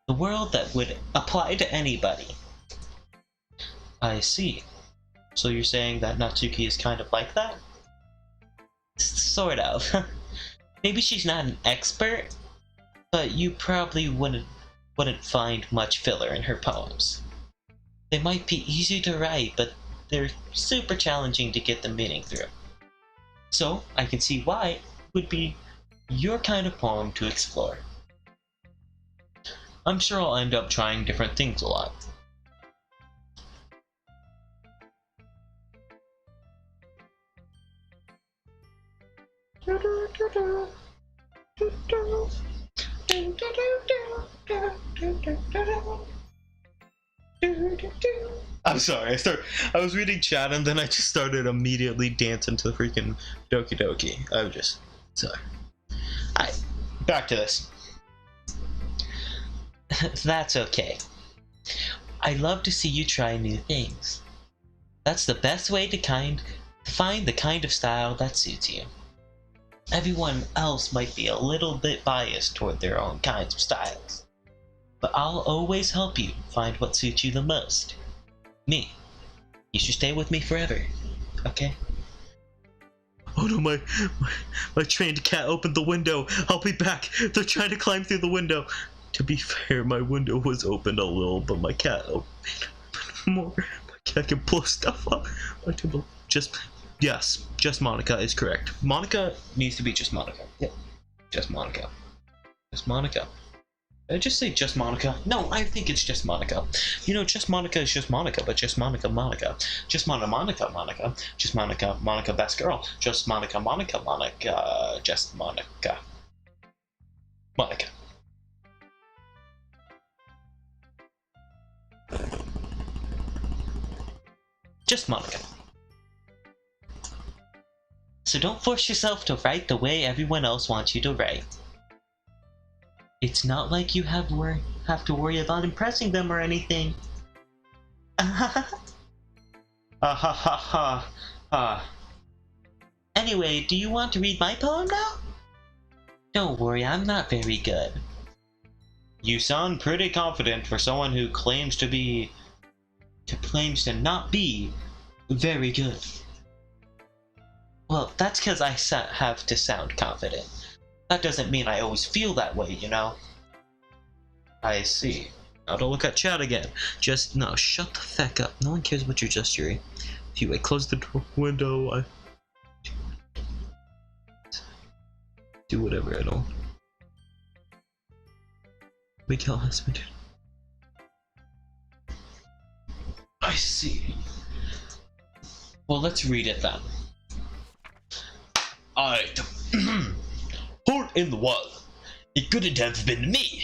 that would apply to anybody. I see. So you're saying that Natsuki is kind of like that? Sort of. Maybe she's not an expert, but you probably wouldn't find much filler in her poems. They might be easy to write, but they're super challenging to get the meaning through. So, I can see why it would be your kind of poem to explore. I'm sure I'll end up trying different things a lot. I'm sorry, I was reading chat and then I just started immediately dancing to the freaking Doki Doki. I was just, sorry. Alright, back to this. That's okay. I love to see you try new things. That's the best way to find the kind of style that suits you. Everyone else might be a little bit biased toward their own kinds of styles, but I'll always help you find what suits you the most. Me. You should stay with me forever, okay? Oh no, my trained cat opened the window. I'll be back. They're trying to climb through the window. To be fair, my window was opened a little, but my cat opened more. My cat can blow stuff up. Yes, just Monica is correct. Monica needs to be just Monica. Yep, just Monica. Just Monica. Did I just say just Monica? No, I think it's just Monica. You know, just Monica is just Monica, but just Monica, Monica. Just Monica, Monica. Just Monica, Monica, best girl. Just Monica, Monica, Monica. Just Monica. Monica. Just Monica. So don't force yourself to write the way everyone else wants you to write. It's not like you have to worry about impressing them or anything. Anyway, do you want to read my poem now? Don't worry, I'm not very good. You sound pretty confident for someone who claims to not be very good. Well, that's because I have to sound confident. That doesn't mean I always feel that way, you know? I see. Now to look at chat again. No, shut the feck up. No one cares about your gesturing. Anyway, close the window. Do whatever, I don't. Miguel has me. I see. Well, let's read it then. Alright. Port in the wall. It couldn't have been me.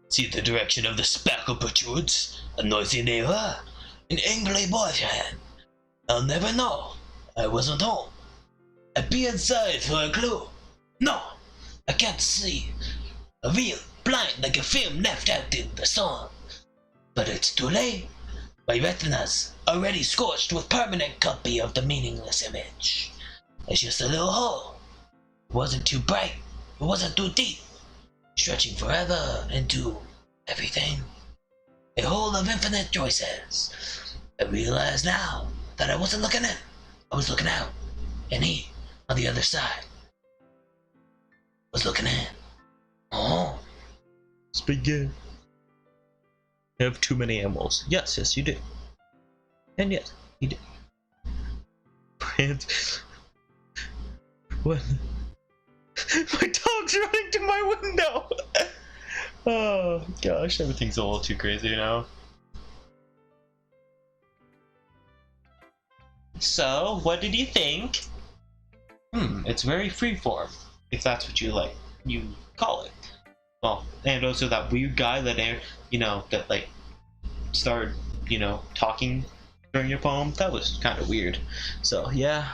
See the direction of the sparkle protrudes? A noisy neighbor?
an angry boyfriend. I'll never know. I wasn't home. I'd be inside for a clue. No, I can't see. A real blind like a film left out in the sun. But it's too late. My retinas already scorched with permanent copy of the meaningless image. It's just a little hole. It wasn't too bright. It wasn't too deep. Stretching forever into everything. A hole of infinite choices. I realize now that I wasn't looking in. I was looking out. And he, on the other side, was looking in. Oh.
Spaghetti. You have too many animals. Yes, yes, you do. And yes, you do. Brand. What? My dog's running to my window! Oh gosh, everything's a little too crazy now. So, what did you think? It's very freeform, if that's what you call it. Well, and also that weird guy that, that like started, talking during your poem, that was kind of weird. So, yeah.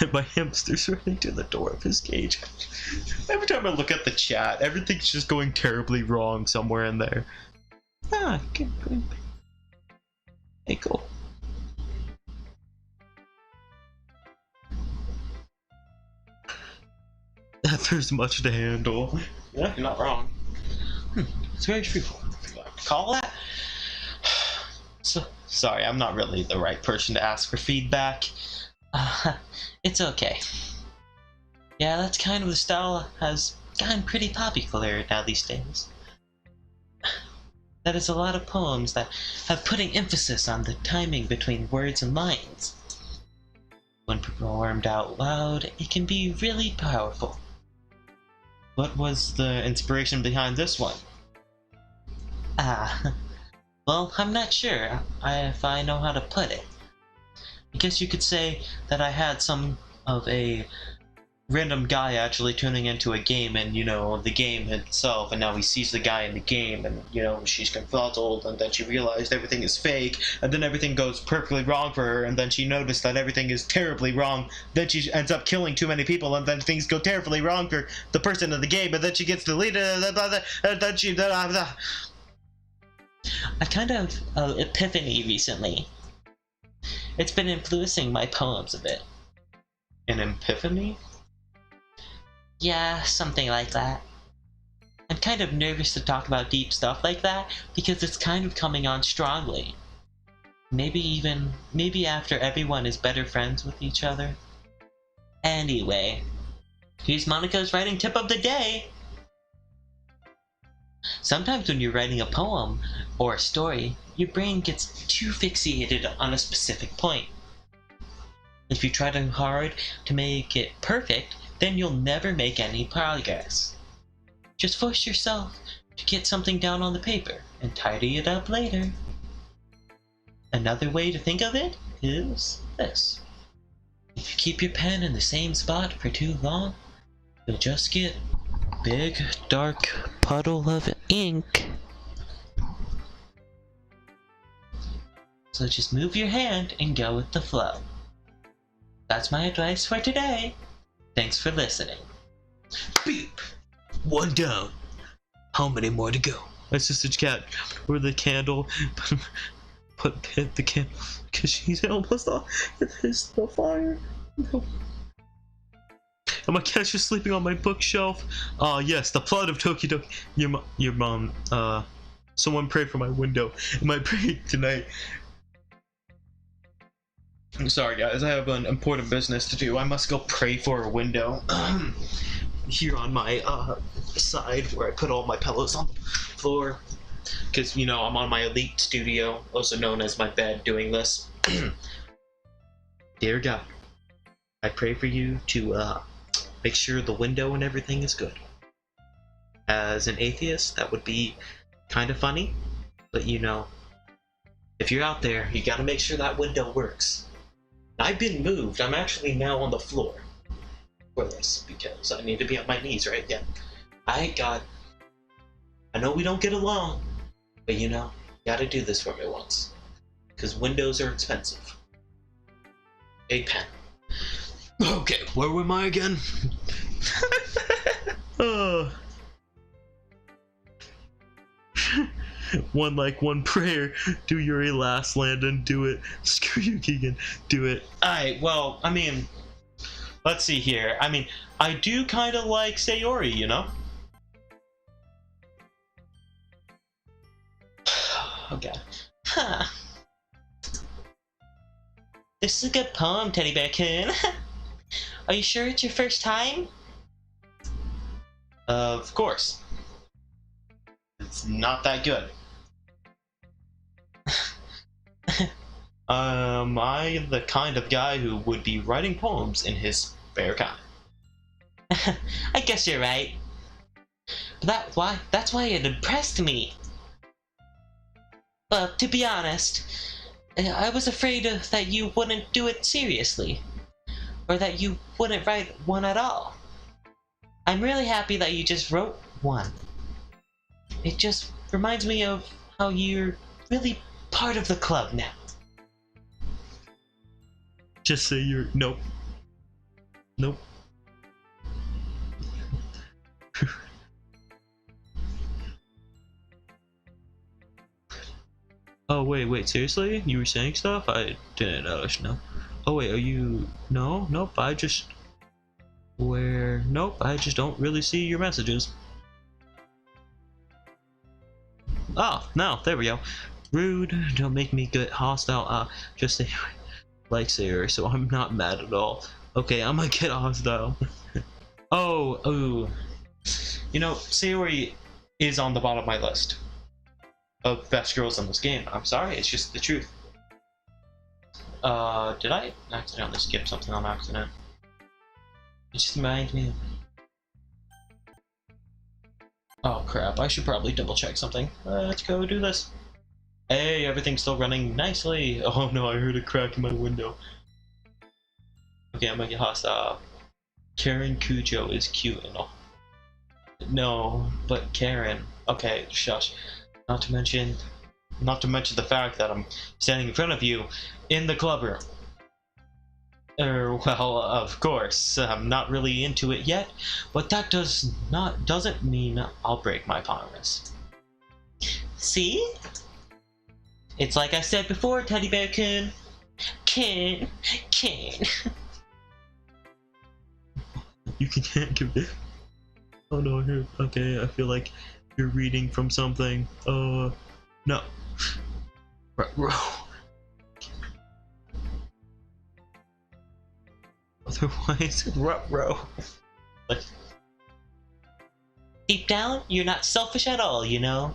And my hamster's running to the door of his cage. Every time I look at the chat, everything's just going terribly wrong somewhere in there. Ah, good. Hey, cool. There's much to handle. Yeah, you're not wrong. It's very true. Call that? So, sorry, I'm not really the right person to ask for feedback. It's okay. Yeah, that's kind of the style has gotten pretty popular now these days. That is a lot of poems that have putting emphasis on the timing between words and lines. When performed out loud, it can be really powerful. What was the inspiration behind this one? Well, I'm not sure if I know how to put it. I guess you could say that I had some of a random guy actually tuning into a game and, the game itself, and now he sees the guy in the game and, she's confuzzled, and then she realized everything is fake, and then everything goes perfectly wrong for her, and then she noticed that everything is terribly wrong, then she ends up killing too many people, and then things go terribly wrong for the person in the game, and then she gets deleted, and then she... I've kind of an epiphany recently. It's been influencing my poems a bit. An epiphany? Yeah, something like that. I'm kind of nervous to talk about deep stuff like that because it's kind of coming on strongly. Maybe after everyone is better friends with each other. Anyway, here's Monica's writing tip of the day. Sometimes when you're writing a poem or a story, your brain gets too fixated on a specific point. If you try too hard to make it perfect, then you'll never make any progress. Just force yourself to get something down on the paper and tidy it up later. Another way to think of it is this. If you keep your pen in the same spot for too long, you'll just get a big, dark puddle of ink. So just move your hand and go with the flow. That's my advice for today. Thanks for listening.
Beep! One down. How many more to go?
My sister's cat, or the candle, hit the candle, because she's almost off. It's the fire. No. And my cat's just sleeping on my bookshelf. Yes, the flood of Tokidoki. Your mom, someone pray for my window. Am I praying tonight? I'm sorry guys, I have an important business to do. I must go pray for a window. Here on my side where I put all my pillows on the floor. Because, I'm on my elite studio, also known as my bed, doing this. Dear God, I pray for you to make sure the window and everything is good. As an atheist, that would be kind of funny. But if you're out there, you gotta make sure that window works. I've been moved. I'm actually now on the floor for this because I need to be on my knees, right? Yeah. I know we don't get along, But you know, you gotta do this for me once. Because windows are expensive. A pen.
Okay, where am I again? One prayer. Do your last land and do it. Screw you, Keegan. Do it.
Alright, well, I mean, let's see here. I mean, I do kind of like Sayori, you know? Okay. Huh. This is a good poem, Teddy Bear-kun. Are you sure it's your first time? Of course. It's not that good. I'm the kind of guy who would be writing poems in his spare time. I guess you're right. But that's why it impressed me. Well, to be honest, I was afraid that you wouldn't do it seriously. Or that you wouldn't write one at all. I'm really happy that you just wrote one. It just reminds me of how you're really part of the club now.
Just say you're... Nope. Nope. Oh, wait, seriously? You were saying stuff? I didn't notice, no. Oh, wait, are you... No, nope, I just... Nope, I just don't really see your messages. Oh, no, there we go. Rude, don't make me get hostile, just say... like Sayori, so I'm not mad at all. Okay, I'm gonna get hostile.
Oh. You know, Sayori is on the bottom of my list of best girls in this game. I'm sorry, it's just the truth. Did I accidentally skip something on accident? It just reminds me. Oh crap, I should probably double check something. Let's go do this. Hey, everything's still running nicely. Oh no, I heard a crack in my window. Okay, I'm gonna get hostile. Karen Cujo is cute and all. No, but Karen. Okay, shush. Not to mention the fact that I'm standing in front of you in the club room. Well, of course, I'm not really into it yet, but that doesn't mean I'll break my promise. See? It's like I said before, Teddy Bear-kun. Can.
You can't give it. Oh no, okay, I feel like you're reading from something. No. Otherwise, ruh-roh.
Deep down, you're not selfish at all, you know?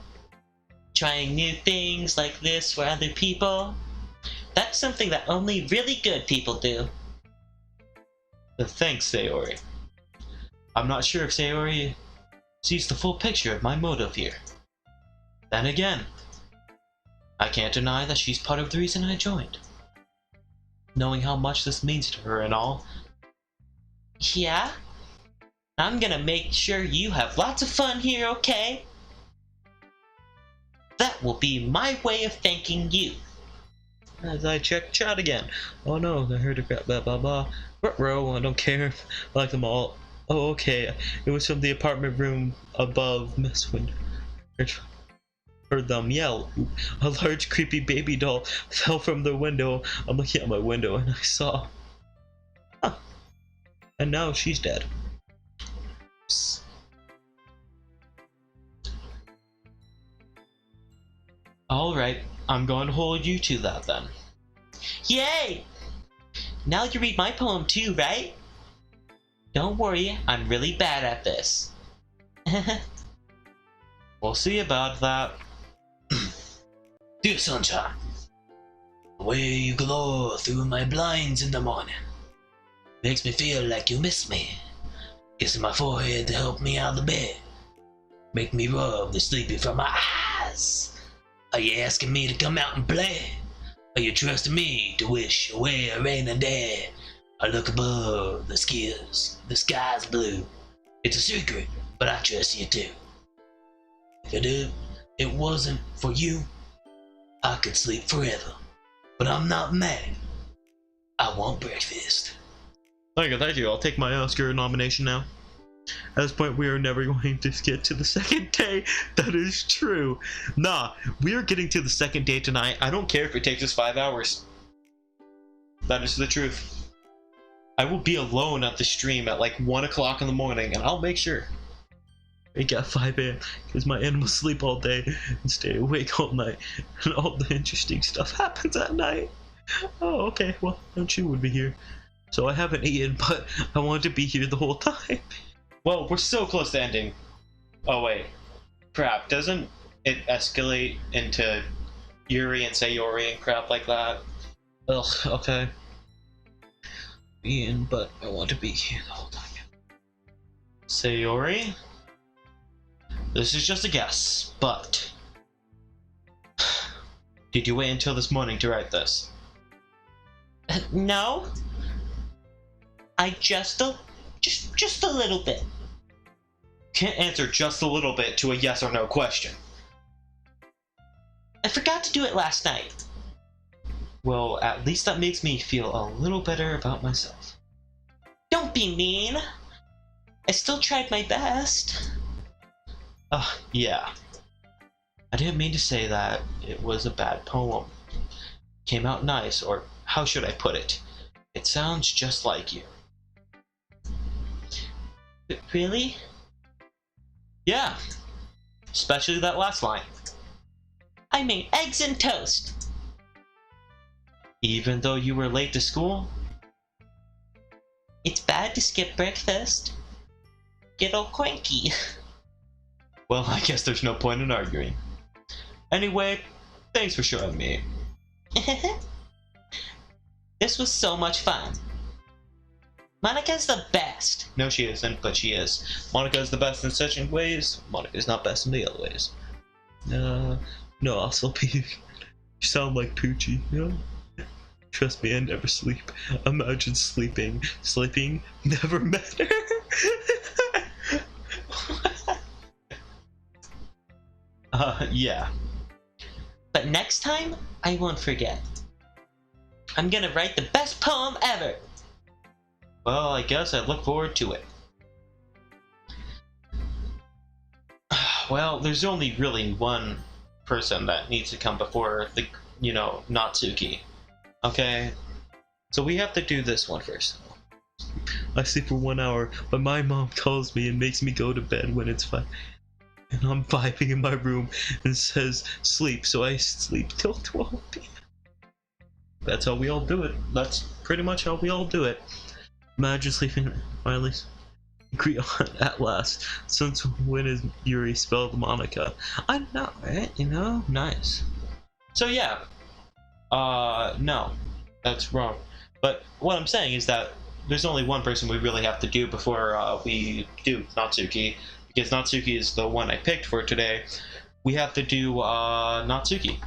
Trying new things like this for other people. That's something that only really good people do. Thanks, Sayori. I'm not sure if Sayori sees the full picture of my motive here. Then again, I can't deny that she's part of the reason I joined. Knowing how much this means to her and all. Yeah? I'm gonna make sure you have lots of fun here, okay? That will be my way of thanking you.
As I check chat again. Oh no, I heard a crap, blah blah blah. Ruh-roh, I don't care. I like them all. Oh, okay. It was from the apartment room above Miss Winter. Heard them yell. A large creepy baby doll fell from the window. I'm looking out my window and I saw. Huh. And now she's dead.
Alright, I'm going to hold you to that then. Yay! Now you read my poem too, right? Don't worry, I'm really bad at this. We'll see about that.
Dear sunshine, the way you glow through my blinds in the morning makes me feel like you miss me. Kissing my forehead to help me out of bed. Make me rub the sleepy from my eyes. Are you asking me to come out and play? Are you trusting me to wish away a rainy day? I look above, the sky's blue. It's a secret, but I trust you too. If it wasn't for you, I could sleep forever. But I'm not mad. I want breakfast.
Thank you. I'll take my Oscar nomination now. At this point, we are never going to get to the second day. That is true. Nah, we are getting to the second day tonight. I don't care if it takes us 5 hours. That is the truth. I will be alone at the stream at like 1 o'clock in the morning, and I'll make sure. I got 5 a.m. because my animals sleep all day and stay awake all night, and all the interesting stuff happens at night. Oh, okay. Well, you would be here. So I haven't eaten, but I wanted to be here the whole time. Well, we're so close to ending. Oh wait, crap! Doesn't it escalate into Yuri and Sayori and crap like that? Ugh. Okay. Ian, but I want to be here the whole time. Sayori? This is just a guess, but did you wait until this morning to write this? No. I just a little bit. Can't answer just a little bit to a yes or no question. I forgot to do it last night. Well, at least that makes me feel a little better about myself. Don't be mean. I still tried my best. Yeah. I didn't mean to say that it was a bad poem. Came out nice, or how should I put it? It sounds just like you. Really? Yeah. Especially that last line. I made eggs and toast. Even though you were late to school? It's bad to skip breakfast. Get all cranky. Well, I guess there's no point in arguing. Anyway, thanks for showing me. This was so much fun. Monica's the best. No, she isn't, but she is. Monica is the best in certain ways. Monica is not best in the other ways. No, I'll still be. You sound like Poochie, you know? Trust me, I never sleep. Imagine sleeping. Sleeping never met her. Yeah. But next time, I won't forget. I'm gonna write the best poem ever. Well, I guess I look forward to it. Well, there's only really one person that needs to come before the, Natsuki. Okay? So we have to do this one first. I sleep for 1 hour, but my mom calls me and makes me go to bed when it's 5. And I'm vibing in my room and says sleep, so I sleep till 12 p.m. That's how we all do it. That's pretty much how we all do it. Imagine sleeping finally. Agree on at last. Since when is Yuri spelled Monica? I know, right? Nice. So yeah. No. That's wrong. But what I'm saying is that there's only one person we really have to do before we do Natsuki. Because Natsuki is the one I picked for today. We have to do Natsuki.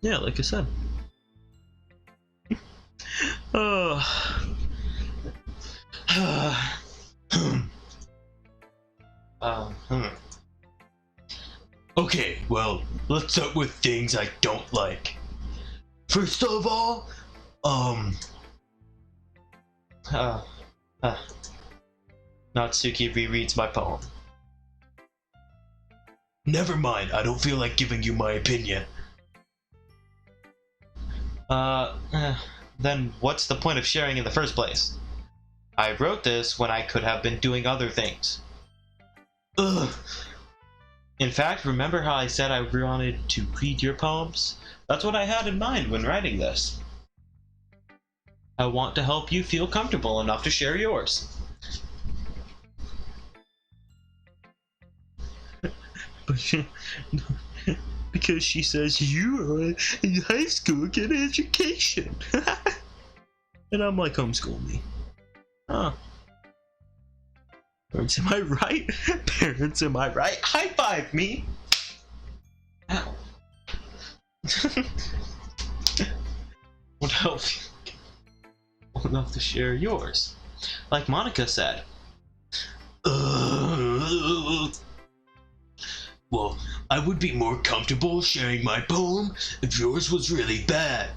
Yeah, like I said.
Okay, well, let's start with things I don't like. First of all,
Natsuki rereads my poem.
Never mind, I don't feel like giving you my opinion.
Then what's the point of sharing in the first place? I wrote this when I could have been doing other things.
Ugh.
In fact, remember how I said I wanted to read your poems? That's what I had in mind when writing this. I want to help you feel comfortable enough to share yours. Because she says you are in high school getting an education. And I'm like, homeschool me. Huh. Parents, am I right? Parents, am I right? High five me! Ow. Would love to share yours. Like Monica said.
Well, I would be more comfortable sharing my poem if yours was really bad.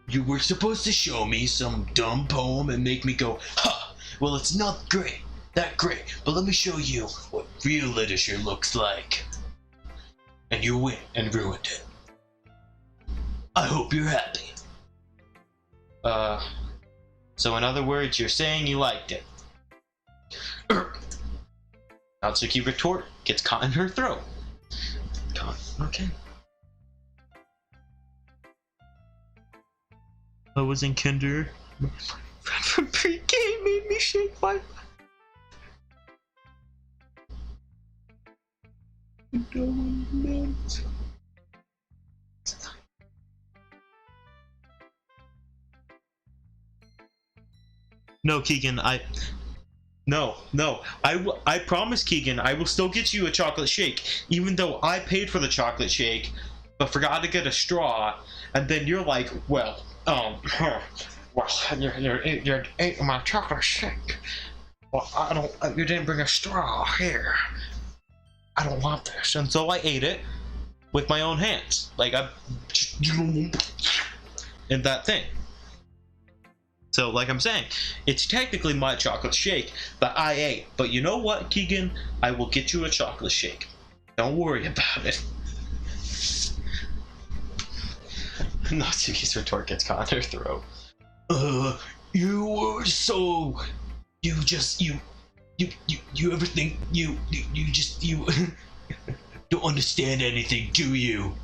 You were supposed to show me some dumb poem and make me go, ha! Well, it's not that great, but let me show you what real literature looks like. And you win and ruined it. I hope you're happy.
So in other words, you're saying you liked it. Natsuki retort gets caught in her throat. Okay. I was in kinder. My friend from pre-K made me shake my... No one meant... No, Keegan, No, I promise, Keegan, I will still get you a chocolate shake, even though I paid for the chocolate shake, but forgot to get a straw, and then you're like, well, you ate my chocolate shake. Well, you didn't bring a straw here. I don't want this. And so I ate it with my own hands. Like, in that thing. So, like I'm saying, it's technically my chocolate shake that I ate. But you know what, Keegan? I will get you a chocolate shake. Don't worry about it. Natsuki's retort gets caught in her throat.
You were so... You ever think you don't understand anything, do you?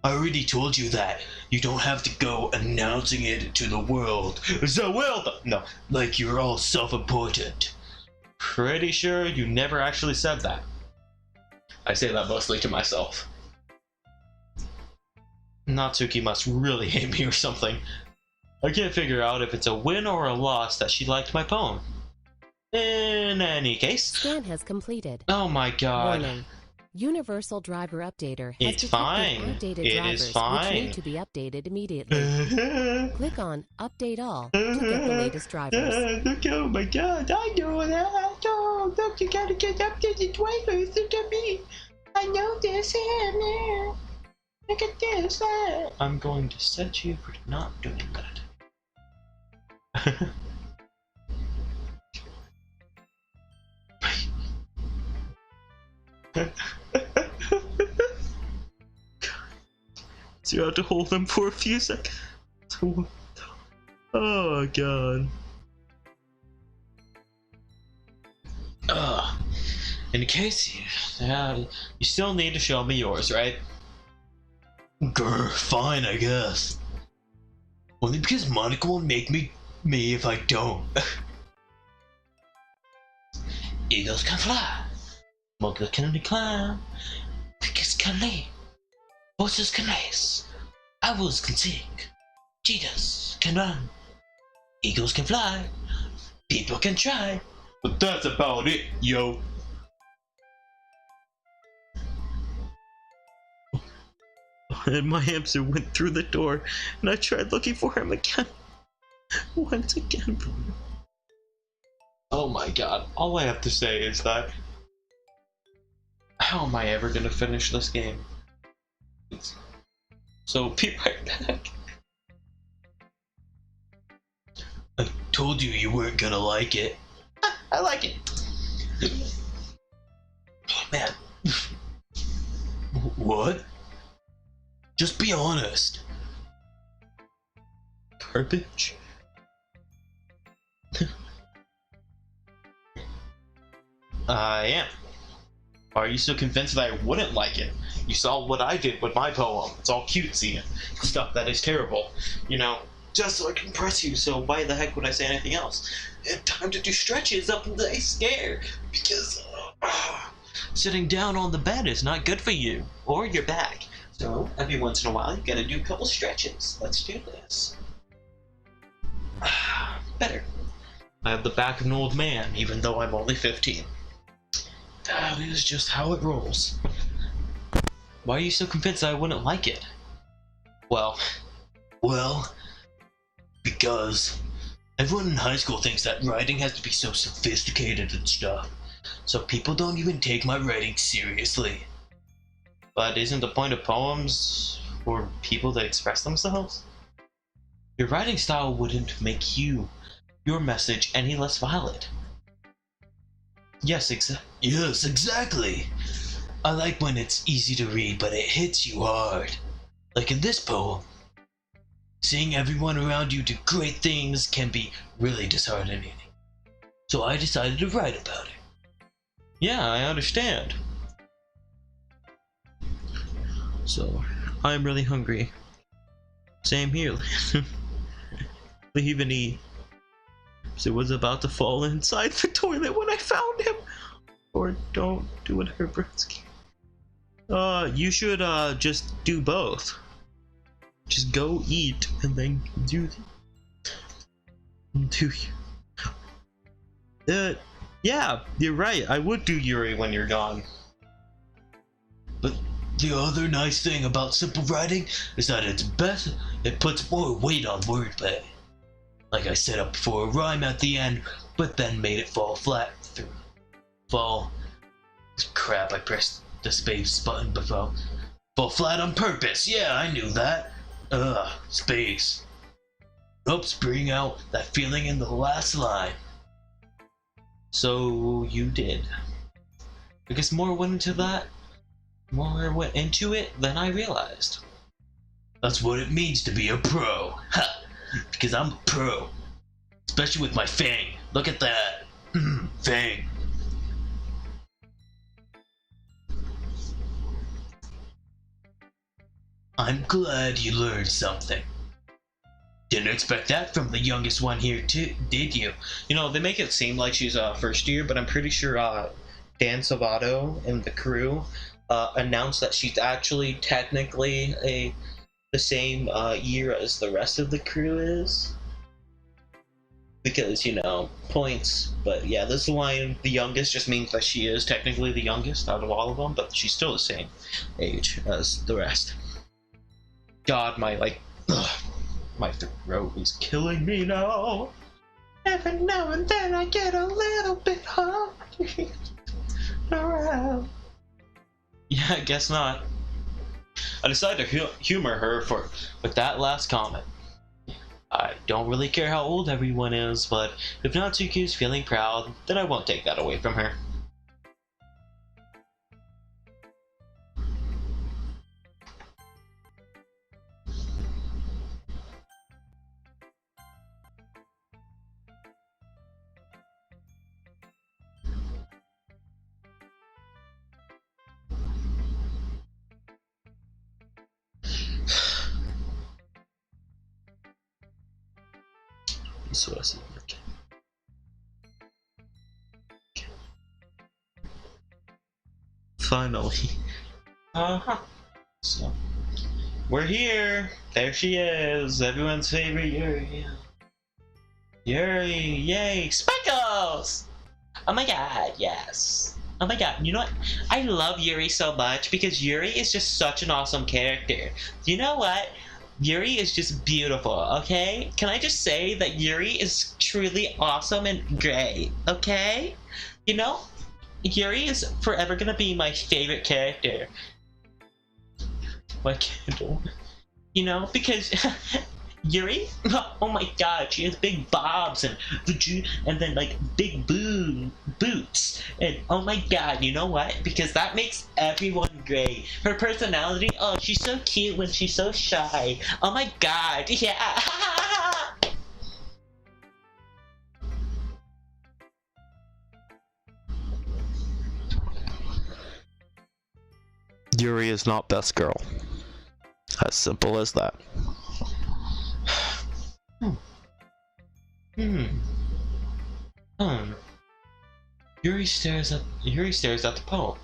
I already told you that. You don't have to go announcing it to the world. The world! No, like you're all self-important.
Pretty sure you never actually said that. I say that mostly to myself. Natsuki must really hate me or something. I can't figure out if it's a win or a loss that she liked my poem. In any case...
Scan has completed.
Oh my god.
Warning. Universal Driver Updater has
It's fine.
outdated
It
drivers
is fine.
which need to be updated immediately. Click on Update All to get the latest drivers.
Look, oh my god, I know that. Oh, look, you gotta get updated drivers. Look at me. I know this. Look at this. I'm going to set you for not doing that. So you have to hold them for a few seconds. Oh god. In case you still need to show me yours, right?
Grr, fine, I guess. Only because Monica will make me if I don't. Eagles can fly. Monkeys can climb. Crickets can leap. Horses can race. Owls can sing. Cheetahs can run. Eagles can fly. People can try.
But that's about it, yo. And my hamster went through the door, and I tried looking for him again. Once again. Oh my god. All I have to say is that... How am I ever gonna finish this game? So, be right back.
I told you weren't gonna like it.
I like it.
Oh, man. What? Just be honest.
Garbage? I am. Why are you so convinced that I wouldn't like it? You saw what I did with my poem. It's all cutesy and stuff that is terrible. You know, just so I can impress you, so why the heck would I say anything else? It's time to do stretches up in the scare, because sitting down on the bed is not good for you, or your back. So, every once in a while, you gotta do a couple stretches. Let's do this. Better. I have the back of an old man, even though I'm only 15. That is just how it rolls. Why are you so convinced I wouldn't like it? Well,
because everyone in high school thinks that writing has to be so sophisticated and stuff. So people don't even take my writing seriously.
but isn't the point of poems for people to express themselves? Your writing style wouldn't make your message any less valid. Yes,
Yes, exactly. I like when it's easy to read, but it hits you hard. Like in this poem. Seeing everyone around you do great things can be really disheartening. So I decided to write about it.
Yeah, I understand. So, I'm really hungry. Same here. Leave and eat. So was about to fall inside the toilet when I found him. Or don't do whatever Brinsky. You should just do both. Just go eat and then do yeah, you're right. I would do Yuri when you're gone.
But the other nice thing about simple writing is that it puts more weight on wordplay. Like I set up for a rhyme at the end, but then made it fall flat through. Crap, I pressed the space button before. Fall flat on purpose. Yeah, I knew that. Space. Helps bring out that feeling in the last line.
So you did. Because more went into it than I realized.
That's what it means to be a pro. Ha! Because I'm a pro. Especially with my fang. Look at that. Fang. I'm glad you learned something. Didn't expect that from the youngest one here too, did you?
You know, they make it seem like she's first year, but I'm pretty sure Dan Salvato and the crew announced that she's actually technically the same year as the rest of the crew is. Because, you know, points. But yeah, this line, the youngest, just means that she is technically the youngest out of all of them, but she's still the same age as the rest. God, my throat is killing me now. Every now and then I get a little bit hungry around. Yeah, I guess not. I decided to humor her with that last comment. I don't really care how old everyone is, but if Natsuki is feeling proud, then I won't take that away from her. So I see. Okay. Finally. So we're here. There she is. Everyone's favorite Yuri. Yuri, yay! Speckles! Oh my god, yes. Oh my god, you know what? I love Yuri so much because Yuri is just such an awesome character. You know what? Yuri is just beautiful, okay? Can I just say that Yuri is truly awesome and great, okay? You know, Yuri is forever gonna be my favorite character. My candle. You know, because Yuri, oh my god, she has big bobs and then like big boots, and oh my god, you know what? Because that makes everyone great. Her personality, oh, she's so cute when she's so shy. Oh my god, yeah. Yuri is not best girl. As simple as that. Yuri stares at the poem.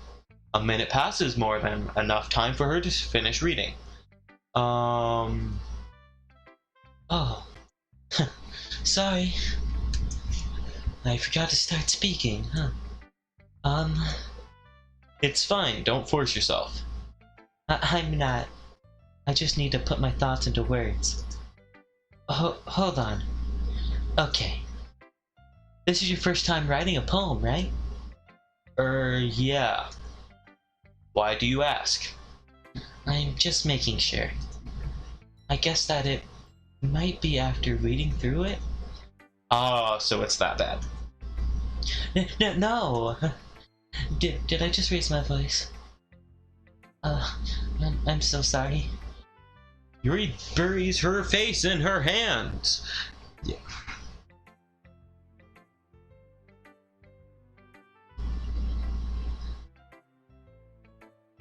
A minute passes, more than enough time for her to finish reading. Oh. Sorry. I forgot to start speaking, huh? It's fine, don't force yourself. I'm not. I just need to put my thoughts into words. Hold on. Okay. This is your first time writing a poem, right? Yeah. Why do you ask? I'm just making sure. I guess that it might be after reading through it. Oh, so it's that bad. No. Did I just raise my voice? I'm so sorry. Yuri buries her face in her hands. Yeah.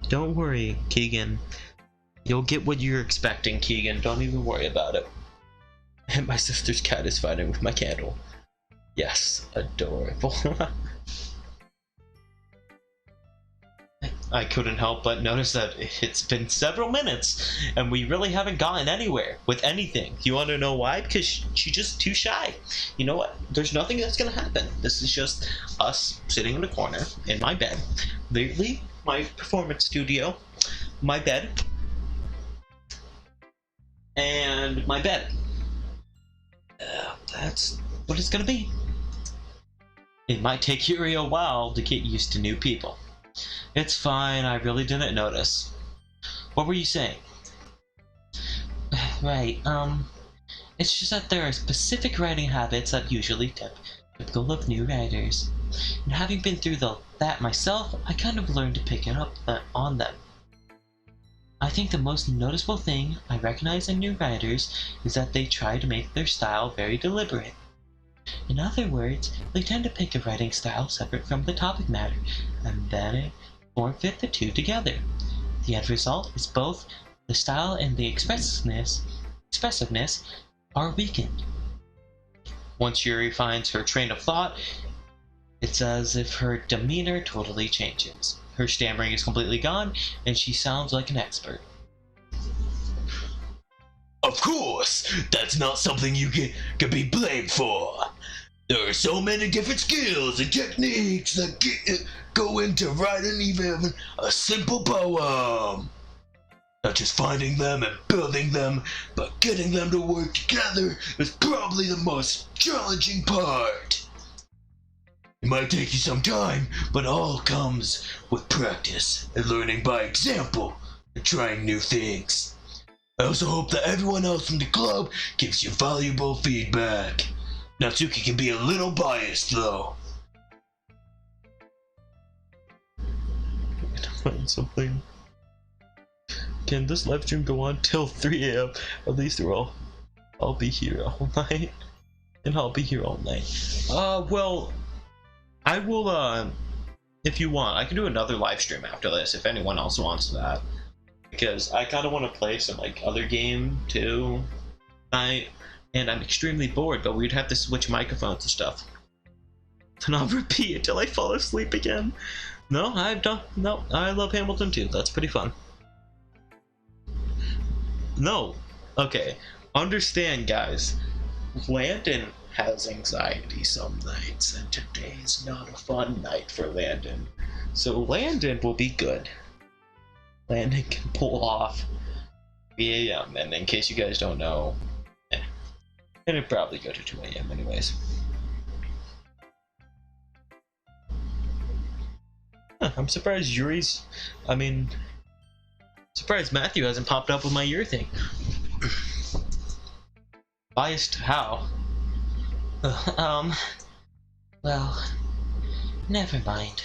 Don't worry, Keegan. You'll get what you're expecting, Keegan. Don't even worry about it. And my sister's cat is fighting with my candle. Yes, adorable. I couldn't help but notice that it's been several minutes and we really haven't gotten anywhere with anything. You want to know why? Because she's just too shy. You know what? There's nothing that's going to happen. This is just us sitting in a corner in my bed. Lately, my performance studio, my bed, and my bed. That's what it's going to be. It might take Yuri a while to get used to new people. It's fine, I really didn't notice. What were you saying? Right, it's just that there are specific writing habits that usually typical of new writers. And having been through that myself, I kind of learned to pick it up on them. I think the most noticeable thing I recognize in new writers is that they try to make their style very deliberate. In other words, they tend to pick a writing style separate from the topic matter, and then form-fit the two together. The end result is both the style and the expressiveness are weakened. Once Yuri finds her train of thought, it's as if her demeanor totally changes. Her stammering is completely gone, and she sounds like an expert.
Of course, that's not something you can be blamed for. There are so many different skills and techniques that go into writing even a simple poem. Not just finding them and building them, but getting them to work together is probably the most challenging part. It might take you some time, but all comes with practice and learning by example and trying new things. I also hope that everyone else in the club gives you valuable feedback. Natsuki can be a little biased, though.
Find something. Can this live stream go on till 3 a.m.? At least I'll be here all night. And I'll be here all night. Well, I will, if you want, I can do another live stream after this if anyone else wants that. Because I kind of want to play some, like, other game, too, tonight. And I'm extremely bored, but we'd have to switch microphones and stuff. And I'll repeat until I fall asleep again. No, I love Hamilton too. That's pretty fun. No. Okay. Understand, guys. Landon has anxiety some nights, and today is not a fun night for Landon. So Landon will be good. Landon can pull off 3 a.m. And in case you guys don't know, it'll probably go to 2 a.m. anyways. I'm surprised surprised Matthew hasn't popped up with my ear thing. Biased how? Well, never mind.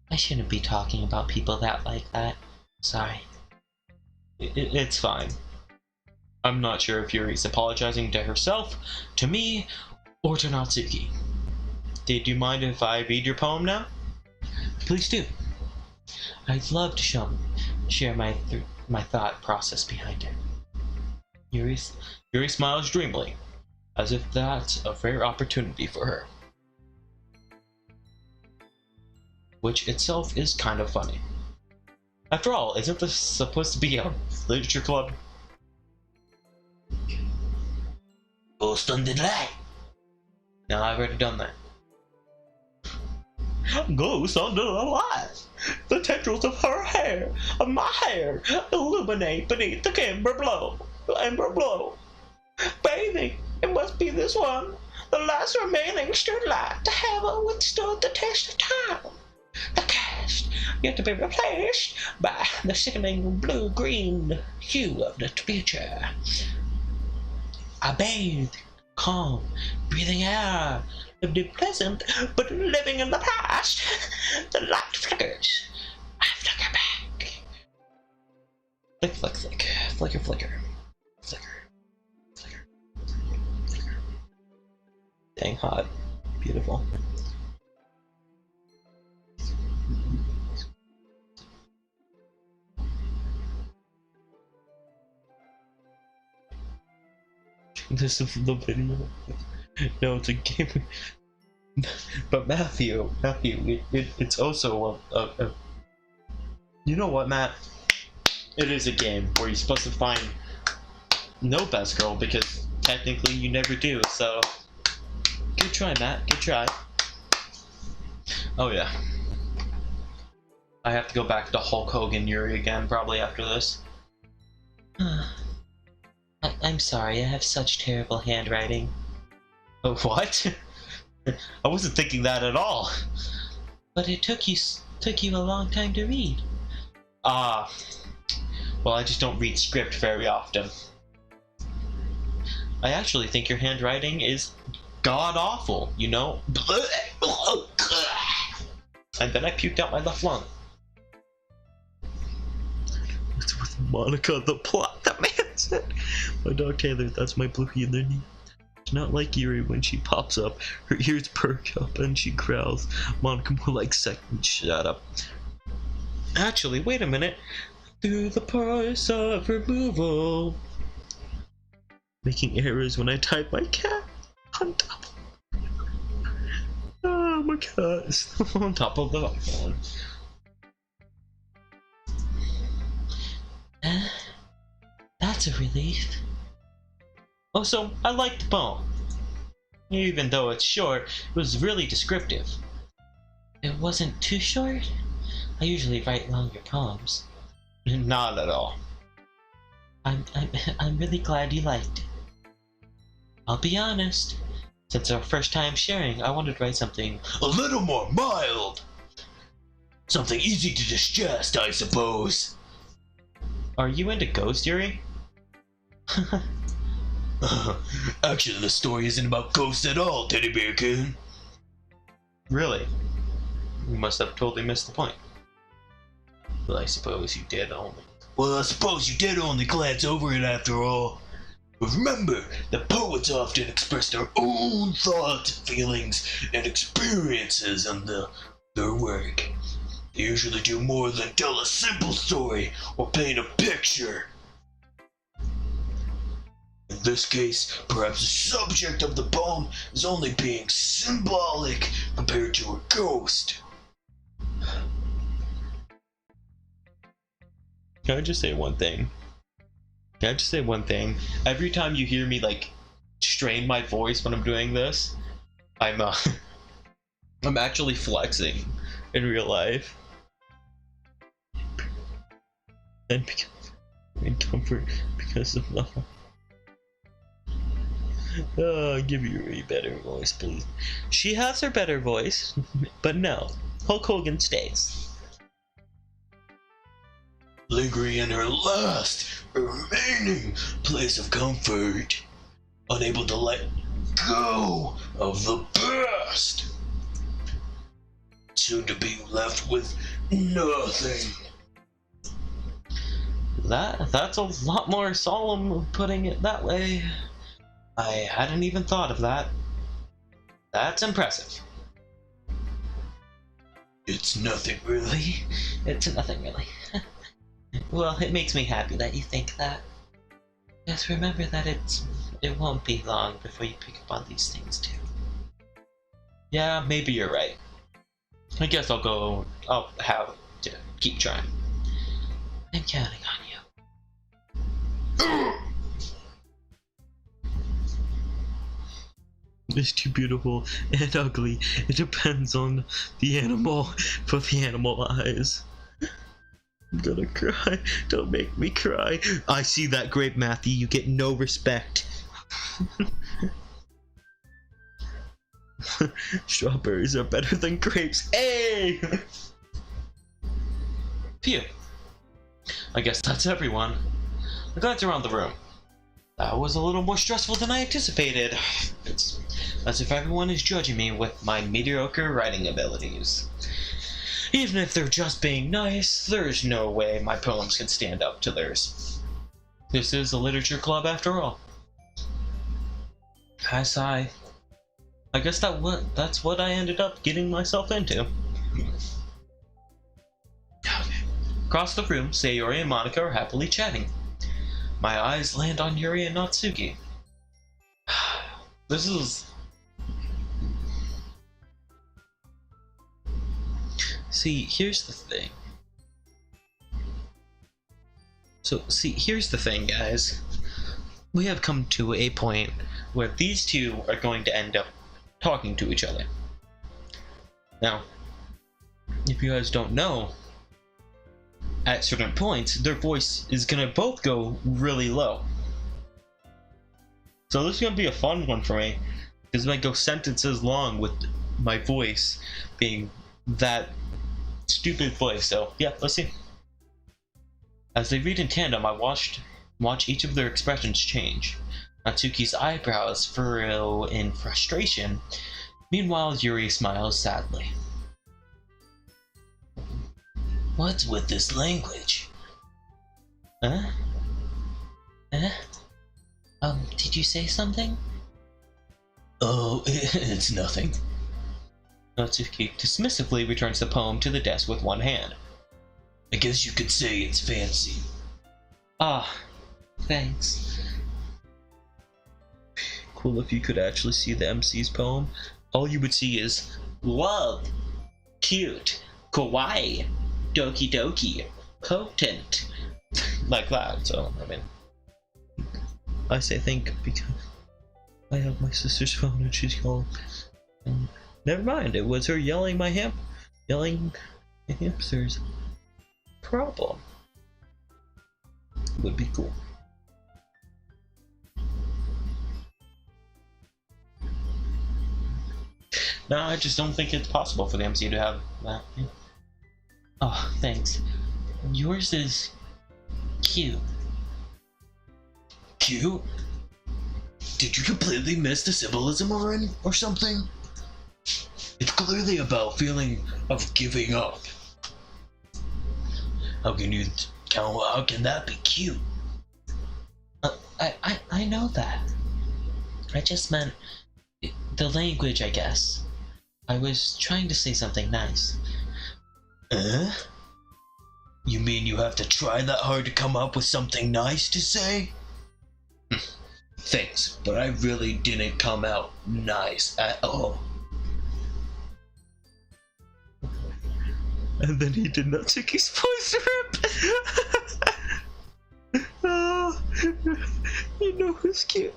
I shouldn't be talking about people like that. Sorry. It's fine. I'm not sure if Yuri's apologizing to herself, to me, or to Natsuki. Did you mind if I read your poem now? Please do. I'd love to share my thought process behind it. Yuri smiles dreamily, as if that's a rare opportunity for her. Which itself is kind of funny. After all, isn't this supposed to be a literature club? Ghost on the light. No, I've already done that. Ghost under the light.
The tendrils of her hair, of my hair, illuminate beneath the amber glow. Bathing, it must be this one, the last remaining street light to have withstood the test of time. The cast, yet to be replaced by the sickening blue-green hue of the future. I bathe, calm, breathing air, lived pleasant, but living in the past. The light flickers. I flicker back. Flick, flick, flick. Flicker, flicker. Flicker. Flicker. Flicker. Dang hot. Beautiful. This is the video. No, it's a game. But Matthew, it's also a. You know what, Matt? It is a game where you're supposed to find no best girl because technically you never do. So, good try, Matt. Good try. Oh yeah. I have to go back to Hulk Hogan Yuri again probably after this. I'm sorry, I have such terrible handwriting. Oh, what? I wasn't thinking that at all. But it took you a long time to read. Well, I just don't read script very often. I actually think your handwriting is god-awful, you know? And then I puked out my left lung. What's with Monica the plot? That man said. My dog Taylor, that's my blue heather. It's not like Yuri when she pops up. Her ears perk up and she growls. Monica more like second. Shut up. Actually, wait a minute. Through the price of removal. Making errors when I type my cat on top. Oh, my cat is on top of the phone. That's a relief. Also, I liked the poem. Even though it's short, it was really descriptive. It wasn't too short? I usually write longer poems. Not at all. I'm really glad you liked it. I'll be honest. Since our first time sharing, I wanted to write something a little more mild. Something easy to digest, I suppose. Are you into ghost Yuri? Actually, the story isn't about ghosts at all, Teddy Bear Kid. Really? You must have totally missed the point. Well, I suppose you did only. Well, I suppose you did only glance over it after all. But remember, the poets often express their own thoughts, feelings, and experiences in their work. They usually do more than tell a simple story or paint a picture. In this case, perhaps the subject of the poem is only being symbolic compared to a ghost. Can I just say one thing? Every time you hear me like strain my voice when I'm doing this, I'm actually flexing in real life. And in comfort because of love. Give you a better voice, please. She has her better voice, but no, Hulk Hogan stays. Lingering in her last remaining place of comfort, unable to let go of the past, soon to be left with nothing. That's a lot more solemn putting it that way. I hadn't even thought of that. That's impressive. It's nothing really. It's nothing really. Well, it makes me happy that you think that. Just remember that it won't be long before you pick up on these things too. Yeah, maybe you're right. I guess I'll have to keep trying. I'm counting on you. is too beautiful and ugly. It depends on the animal for the animal eyes. I'm gonna cry. Don't make me cry. I see that grape, Matthew. You get no respect. Strawberries are better than grapes. Hey!
Phew. I guess that's everyone. I'm glad you're around the room. That was a little more stressful than I anticipated. It's as if everyone is judging me with my mediocre writing abilities. Even if they're just being nice, there's no way my poems can stand up to theirs. This is a literature club after all. I sigh. I guess that's what I ended up getting myself into. Across the room, Sayori and Monica are happily chatting. My eyes land on Yuri and Natsuki. This is... See, here's the thing. Here's the thing, guys. We have come to a point where these two are going to end up talking to each other. Now, if you guys don't know, at certain points, their voice is gonna both go really low. So this is gonna be a fun one for me, because it might go sentences long with my voice being that stupid voice. So yeah, let's see. As they read in tandem, I watch each of their expressions change. Natsuki's eyebrows furrow in frustration. Meanwhile, Yuri smiles sadly. What's with this language? Huh? Did you say something?
Oh, it's nothing.
Natsuki dismissively returns the poem to the desk with one hand.
I guess you could say it's fancy.
Ah, thanks.
Cool if you could actually see the MC's poem. All you would see is
love, cute, kawaii, doki doki, potent. Like that, so, I mean.
I say think because I have my sister's phone and she's calling. Never mind, it was her yelling my hamster's problem. Would be cool.
No, I just don't think it's possible for the MC to have that. Oh, thanks. Yours is cute.
Cute? Did you completely miss the symbolism or something? It's clearly about feeling of giving up. How can that be cute?
I know that. I just meant the language, I guess. I was trying to say something nice.
You mean you have to try that hard to come up with something nice to say? Thanks, but I really didn't come out nice at all. And then he did not take his voice rip. Oh, you know who's cute.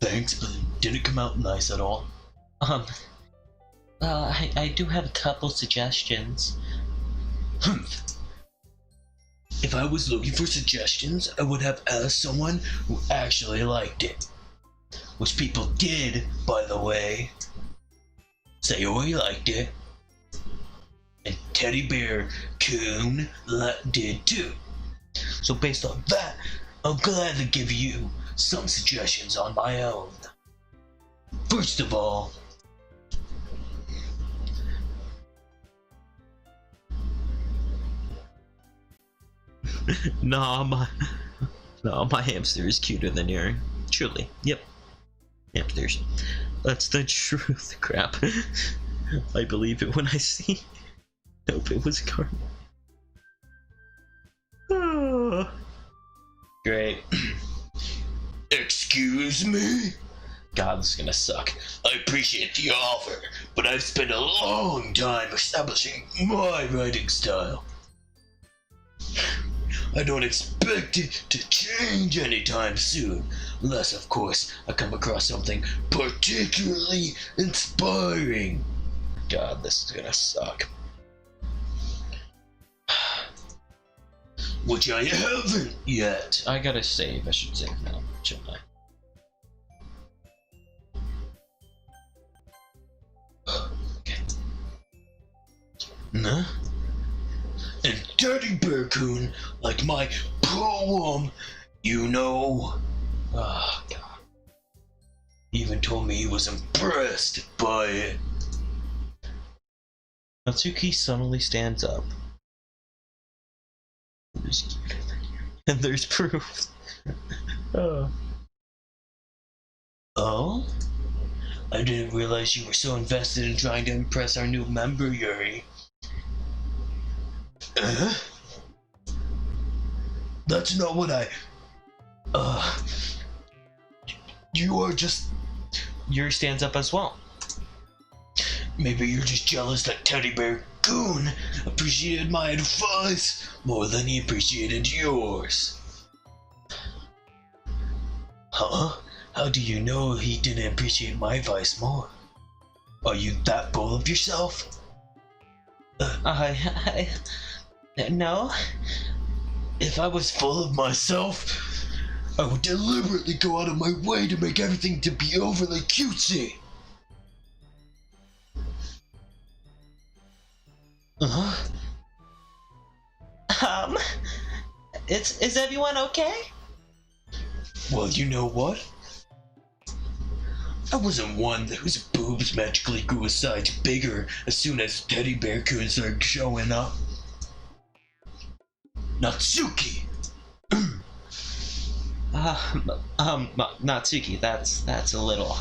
Thanks, but it didn't come out nice at all.
I do have a couple suggestions.
If I was looking for suggestions, I would have asked someone who actually liked it. Which people did, by the way. Sayori liked it. And Teddy Bear Coon did too. So based on that, I'm glad to give you some suggestions on my own. First of all, my hamster is cuter than yours. Truly, yep. Hamsters. That's the truth, crap. I believe it when I see. Nope, it was a car.
Great.
Excuse Excuse me?
God, this is gonna suck.
I appreciate the offer, but I've spent a long time establishing my writing style. I don't expect it to change anytime soon, unless, of course, I come across something particularly inspiring.
God, this is gonna suck.
Which I haven't yet.
I gotta save. I should save now, shouldn't I? Okay.
Huh? And Teddy Bear-kun, like my poem, you know.
Oh, God.
He even told me he was impressed by it.
Natsuki suddenly stands up. And there's proof. Oh.
Oh? I didn't realize you were so invested in trying to impress our new member, Yuri. That's not what I... You are just...
Yuri stands up as well.
Maybe you're just jealous that Teddy Bear-kun appreciated my advice more than he appreciated yours. Huh? How do you know he didn't appreciate my advice more? Are you that full of yourself?
No.
If I was full of myself, I would deliberately go out of my way to make everything to be overly cutesy.
Is everyone okay?
Well, you know what? I wasn't one whose boobs magically grew a size bigger as soon as Teddy Bear-kun started showing up. Natsuki!
Natsuki, that's a little...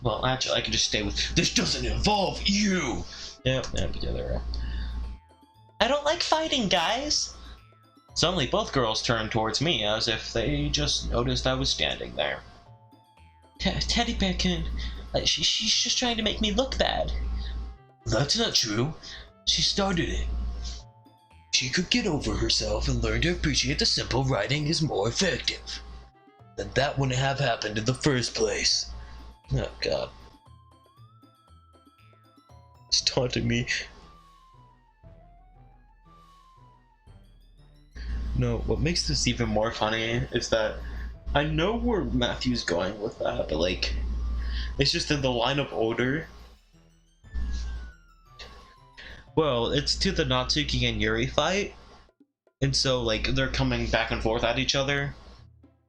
Well, actually, I can just stay with...
This doesn't involve you!
Yep, yeah, they're right. I don't like fighting, guys! Suddenly, both girls turned towards me as if they just noticed I was standing there. Teddy Bear-kun, she's just trying to make me look bad.
That's not true. She started it. She could get over herself and learn to appreciate the simple writing is more effective. Then that wouldn't have happened in the first place.
Oh, God. It's taunting me. No, what makes this even more funny is that I know where Matthew's going with that, but like, it's just in the line of order. Well, it's to the Natsuki and Yuri fight, and so like they're coming back and forth at each other.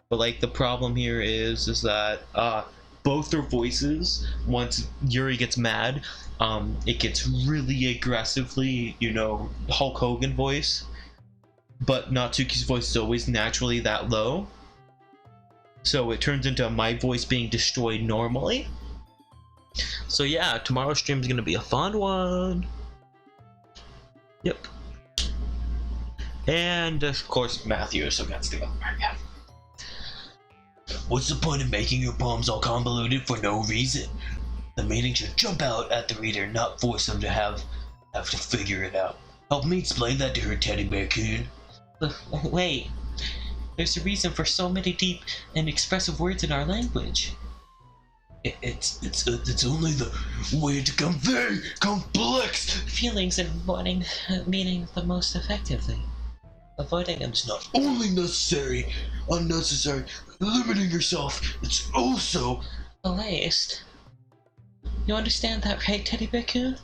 But like the problem here is that both their voices, once Yuri gets mad, it gets really aggressively, you know, Hulk Hogan voice. But Natsuki's voice is always naturally that low. So it turns into my voice being destroyed normally. So yeah, tomorrow's stream is going to be a fun one. Yep. And of course Matthew also gets the other part, yeah.
What's the point of making your poems all convoluted for no reason? The meaning should jump out at the reader, not force them to have to figure it out. Help me explain that to her, Teddy Bear-kun.
Wait, there's a reason for so many deep and expressive words in our language.
It's only the way to convey complex
feelings and avoiding meaning the most effectively. Avoiding them is
not only unnecessary, limiting yourself, it's also
waste. You understand that, right, Teddy Bear-kun?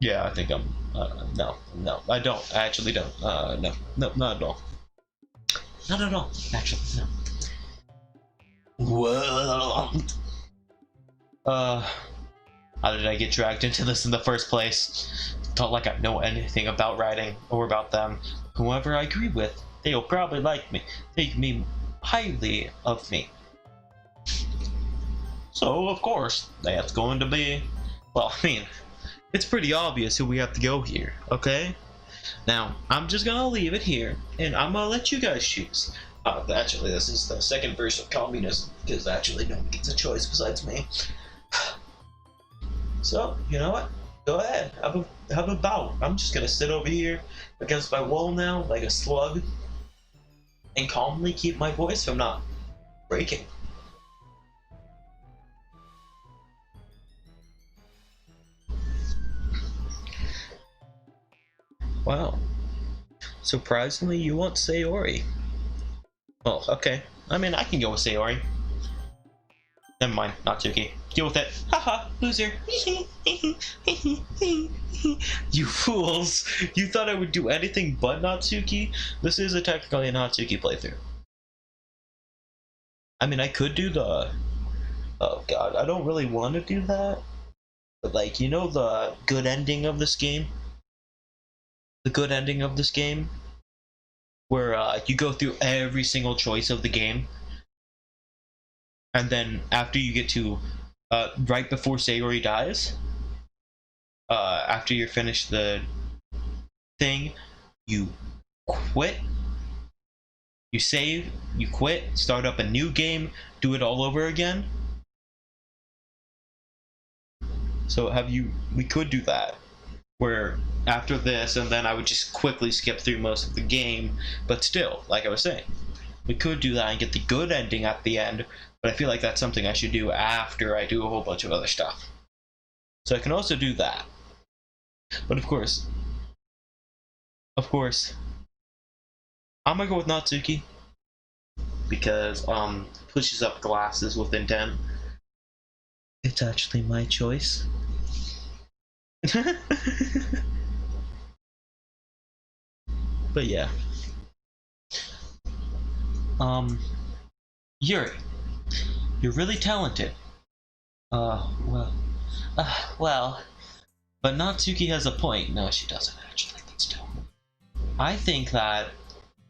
Yeah, I think I'm, no, I don't, I actually don't, no, not at all. Not at all, actually, no.
Well...
How did I get dragged into this in the first place? Felt like I know anything about writing, or about them. Whoever I agree with, they'll probably like me, think me highly of me. So, of course, that's going to be, well, I mean, it's pretty obvious who we have to go here, okay? Now, I'm just gonna leave it here, and I'm gonna let you guys choose. Actually, this is the second verse of communism, because actually no one gets a choice besides me. So, you know what? Go ahead, have a bout. I'm just gonna sit over here against my wall now, like a slug, and calmly keep my voice from not breaking. Wow. Surprisingly, you want Sayori. Oh, okay. I mean, I can go with Sayori. Never mind, Natsuki. Deal with it. Haha, loser. You fools! You thought I would do anything but Natsuki? This is technically a Natsuki playthrough. I mean, I could do the... Oh god, I don't really want to do that. But like, you know the good ending of this game? The good ending of this game? Where you go through every single choice of the game. And then after you get to right before Sayori dies, after you're finished the thing, you quit, you save, you quit, start up a new game, do it all over again. So we could do that, where after this, and then I would just quickly skip through most of the game, but still, like I was saying, we could do that and get the good ending at the end, but I feel like that's something I should do after I do a whole bunch of other stuff. So I can also do that. But of course, I'm gonna go with Natsuki, because pushes up glasses with intent. It's actually my choice. But yeah. Yuri, you're really talented. Well, but Natsuki has a point. No, she doesn't actually, but still. I think that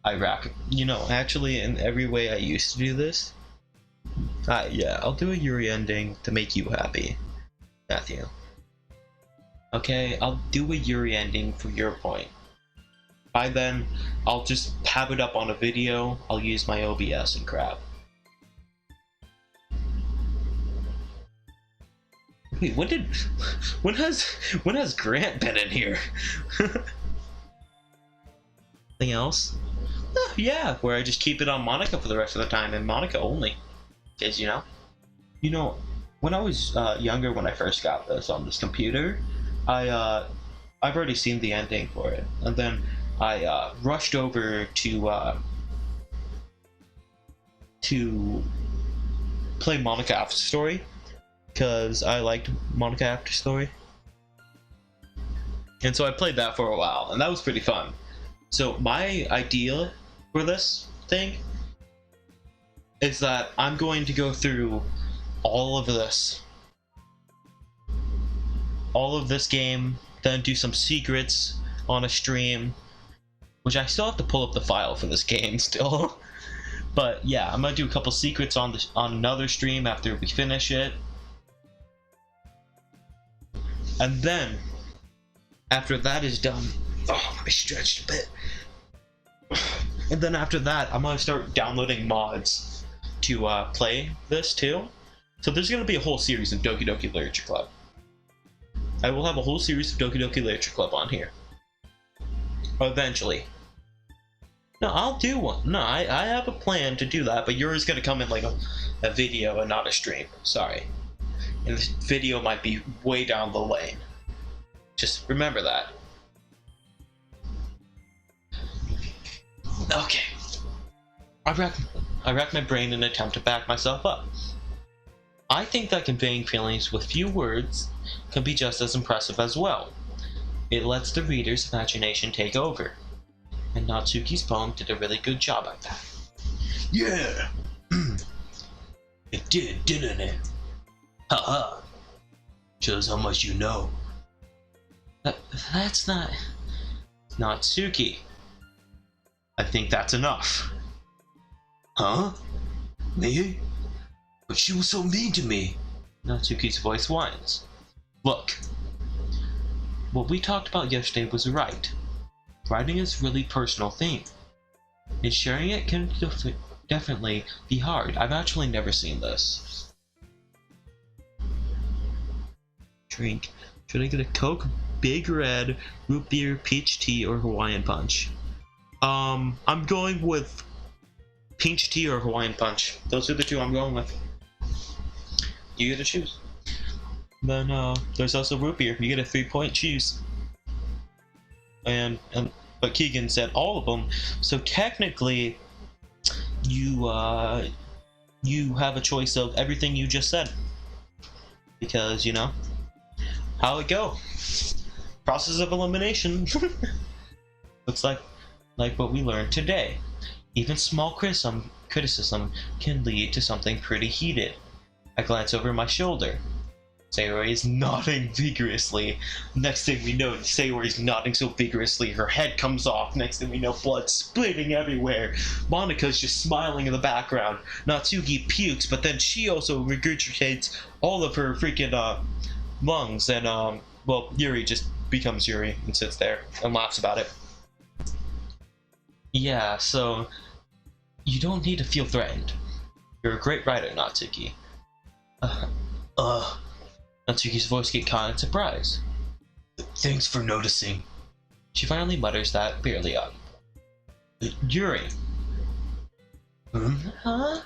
actually in every way I used to do this. Yeah, I'll do a Yuri ending to make you happy, Matthew. Okay, I'll do a Yuri ending for your point. By then, I'll just have it up on a video, I'll use my OBS and crap. Wait, when has Grant been in here? Anything else? Yeah, where I just keep it on Monica for the rest of the time, and Monica only. Because, you know, when I was younger, when I first got this on this computer, I've already seen the ending for it, and then I rushed over to play Monica After Story, because I liked Monica After Story, and so I played that for a while, and that was pretty fun. So my idea for this thing is that I'm going to go through all of this game, then do some secrets on a stream, which I still have to pull up the file for this game still. But yeah, I'm gonna do a couple secrets on another stream after we finish it, and then after that is done, I stretched a bit. And then after that, I'm gonna start downloading mods to play this too. So there's gonna be a whole series of Doki Doki Literature Club. I will have a whole series of Doki Doki Literature Club on here. Eventually. No, I'll do one. No, I have a plan to do that, but yours is gonna come in like a video and not a stream. Sorry. And this video might be way down the lane. Just remember that. Okay. I rack my brain in an attempt to back myself up. I think that conveying feelings with few words can be just as impressive as well. It lets the reader's imagination take over. And Natsuki's poem did a really good job at that.
Yeah! It did, didn't it? Haha. Shows how much you know.
That's not... Natsuki. I think that's enough.
Huh? Me? But she was so mean to me.
Natsuki's voice whines. Look. What we talked about yesterday was right. writing is a really personal thing, and sharing it can definitely be hard. I've actually never seen this. Drink. Should I get a Coke, Big Red, root beer, peach tea, or Hawaiian punch? I'm going with peach tea or Hawaiian punch. Those are the two I'm going with. You get to choose. Then there's also root beer. You get a 3-point choose. But Keegan said all of them. So technically, you have a choice of everything you just said. Because, you know, how it go? Process of elimination. Looks like what we learned today. Even small criticism can lead to something pretty heated. I glance over my shoulder. Sayori is nodding vigorously. Next thing we know, Sayori's nodding so vigorously, her head comes off. Next thing we know, blood splitting everywhere. Monika's just smiling in the background. Natsuki pukes, but then she also regurgitates all of her freaking lungs. And well, Yuri just becomes Yuri and sits there and laughs about it. Yeah, so you don't need to feel threatened. You're a great writer, Natsuki. Natsuki's voice gets caught in surprise.
Thanks for noticing.
She finally mutters that, barely up. Yuri. Huh?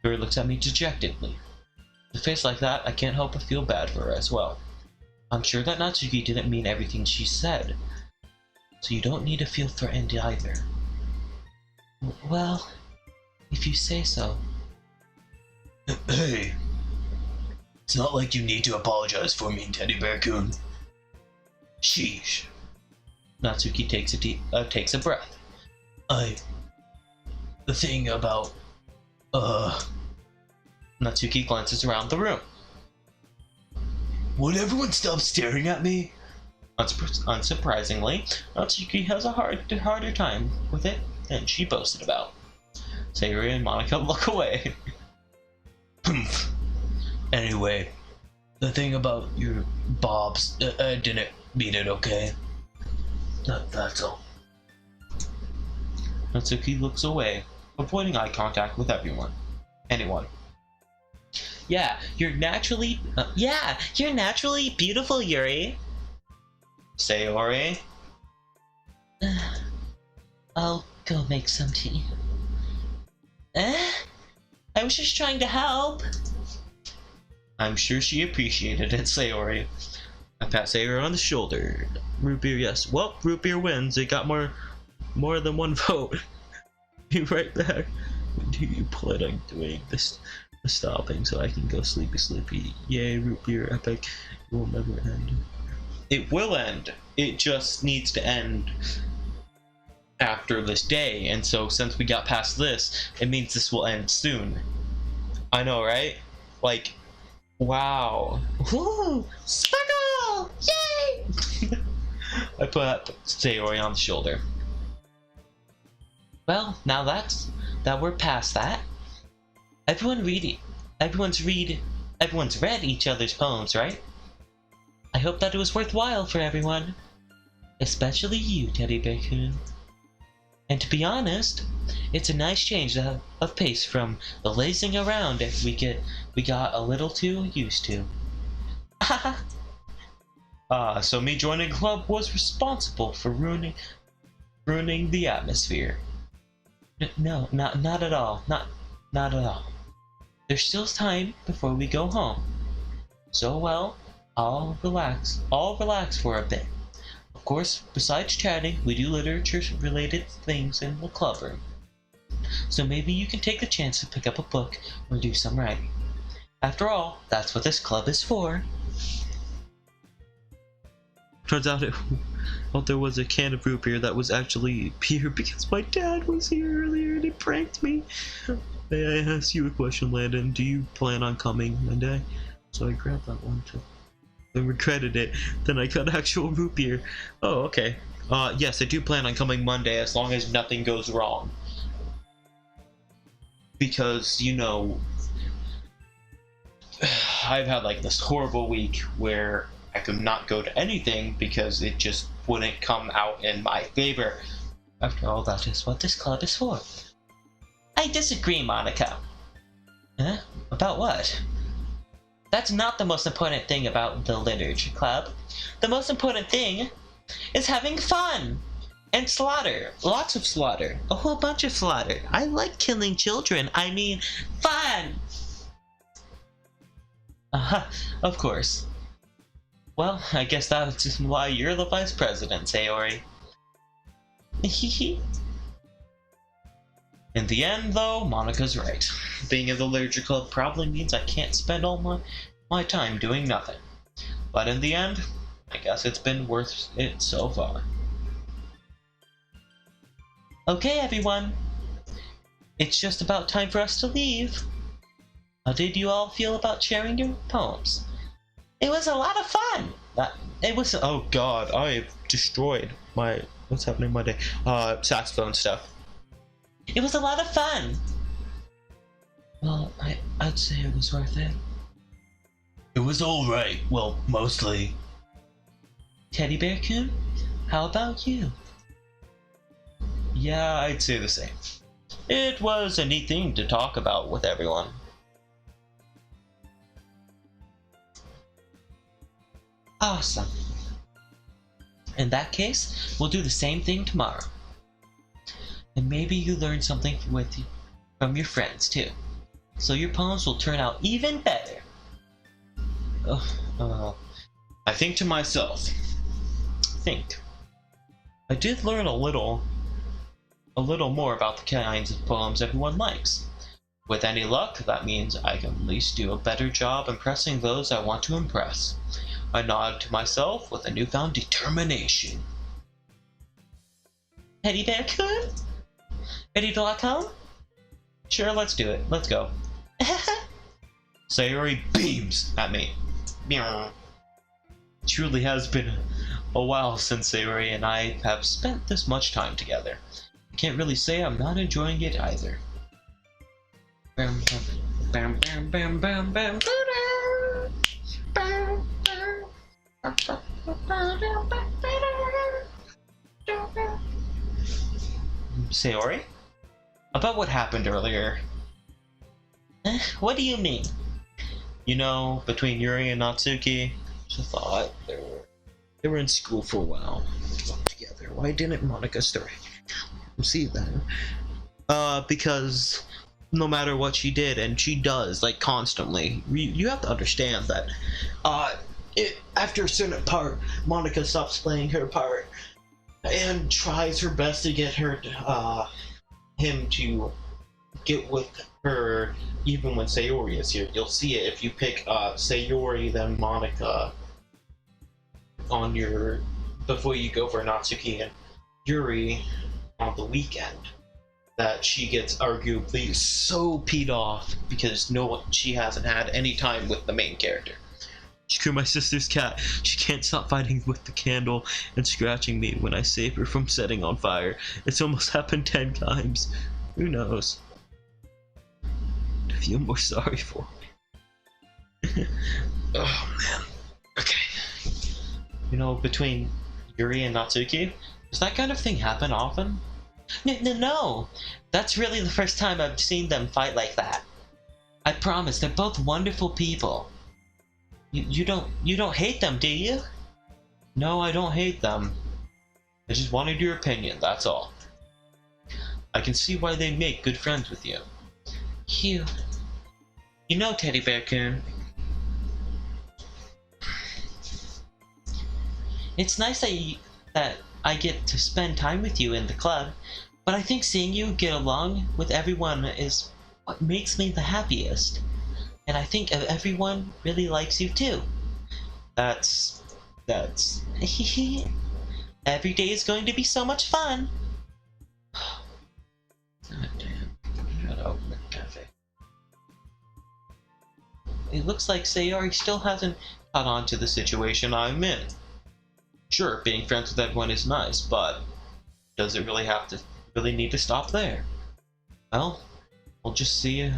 Yuri looks at me dejectedly. With a face like that, I can't help but feel bad for her as well. I'm sure that Natsuki didn't mean everything she said, so you don't need to feel threatened either. Well, if you say so.
Hey, it's not like you need to apologize for me, Teddy Bear-kun. Sheesh.
Natsuki takes a breath.
The thing about,
Natsuki glances around the room.
Would everyone stop staring at me?
Unsurprisingly, Natsuki has a harder time with it than she boasted about. Sayori and Monika look away.
Anyway, the thing about your bobs, I didn't mean it, okay? That's all.
Natsuki looks away, avoiding eye contact with anyone. Yeah, you're naturally beautiful, Yuri. Sayori. I'll go make some tea. I was just trying to help. I'm sure she appreciated it, Sayori. I pat Sayori on the shoulder. Root beer, yes. Well, root beer wins. It got more than one vote. Be right back. When do you plan on doing this? Stopping so I can go sleepy. Yay, root beer epic. It will never end. It will end. It just needs to end after this day, and so since we got past this, it means this will end soon. I know, right? Like, wow. Woo! Sparkle! Yay! I put Sayori on the shoulder. Well, now that we're past that, everyone's read each other's poems, right? I hope that it was worthwhile for everyone. Especially you, Teddy Bear-kun. And to be honest, it's a nice change of pace from the lazing around we got a little too used to. So me joining club was responsible for ruining the atmosphere. No, not at all. Not at all. There's still time before we go home. So well, I'll relax for a bit. Of course, besides chatting, we do literature-related things in the club room. So maybe you can take the chance to pick up a book or do some writing. After all, that's what this club is for. Turns out there was a can of root beer that was actually beer because my dad was here earlier and it pranked me. May I ask you a question, Landon? Do you plan on coming Monday? So I grabbed that one too. Then regretted it. Then I got actual root beer. Oh, okay. Yes, I do plan on coming Monday as long as nothing goes wrong. Because, you know, I've had like this horrible week where I could not go to anything because it just wouldn't come out in my favor. After all, that is what this club is for. I disagree, Monica. Huh? About what? That's not the most important thing about the literature club. The most important thing is having fun. And slaughter. Lots of slaughter. A whole bunch of slaughter. I like killing children. I mean, fun! Of course. Well, I guess that's why you're the vice president, Sayori. In the end, though, Monica's right. Being in the literature club probably means I can't spend all my time doing nothing. But in the end, I guess it's been worth it so far. Okay, everyone. It's just about time for us to leave. How did you all feel about sharing your poems? It was a lot of fun. It was. Oh God, I destroyed my. What's happening in my day? Saxophone stuff. It was a lot of fun. Well, I'd say it was worth it.
It was alright. Well, mostly.
Teddy Bear-kun, how about you? Yeah, I'd say the same. It was a neat thing to talk about with everyone. Awesome. In that case, we'll do the same thing tomorrow. And maybe you learn something from your friends too. So your poems will turn out even better. I think to myself. I did learn a little more about the kinds of poems everyone likes. With any luck, that means I can at least do a better job impressing those I want to impress. I nod to myself with a newfound determination. Teddy Bear-kun? Ready to lock home? Sure, let's do it. Let's go. Sayori beams at me. Truly has been a while since Sayori and I have spent this much time together. I can't really say I'm not enjoying it either. Bam, bam, bam, bam, bam, bam, bam. Sayori? About what happened earlier. What do you mean? You know, between Yuri and Natsuki, I thought they were in school for a while together. Why didn't Monica start? See then. Because no matter what she did, and she does, like, constantly, you have to understand that, after a certain part, Monica stops playing her part, and tries her best to get him to get with her, even when Sayori is here. You'll see it if you pick, Sayori, then Monica, on before you go for Natsuki and Yuri on the weekend. That she gets arguably so peed off because she hasn't had any time with the main character. Screw my sister's cat. She can't stop fighting with the candle and scratching me when I save her from setting on fire. It's almost happened 10 times. Who knows? I feel more sorry for me. Oh man. Okay. You know, between Yuri and Natsuki, does that kind of thing happen often? No, that's really the first time I've seen them fight like that. I promise, they're both wonderful people. You don't hate them, do you? No, I don't hate them. I just wanted your opinion, that's all. I can see why they make good friends with you. You know, Teddy Bear-kun. It's nice that I get to spend time with you in the club, but I think seeing you get along with everyone is what makes me the happiest. And I think everyone really likes you too. That's... Every day is going to be so much fun. God damn. Gotta open the cafe. It looks like Sayori still hasn't caught on to the situation I'm in. Sure, being friends with everyone is nice, but does it really need to stop there? Well, we'll just see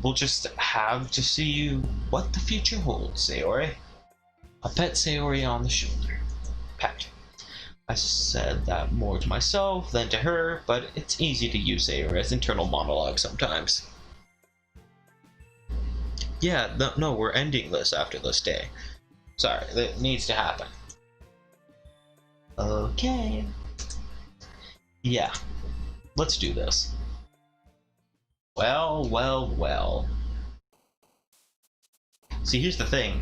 we'll just have to see what the future holds, Sayori. I'll pet Sayori on the shoulder. pet. I said that more to myself than to her, but it's easy to use Air as internal monologue sometimes. Yeah, no, we're ending this after this day. Sorry, that needs to happen. Okay. Yeah, let's do this. Well, well, well. See, here's the thing.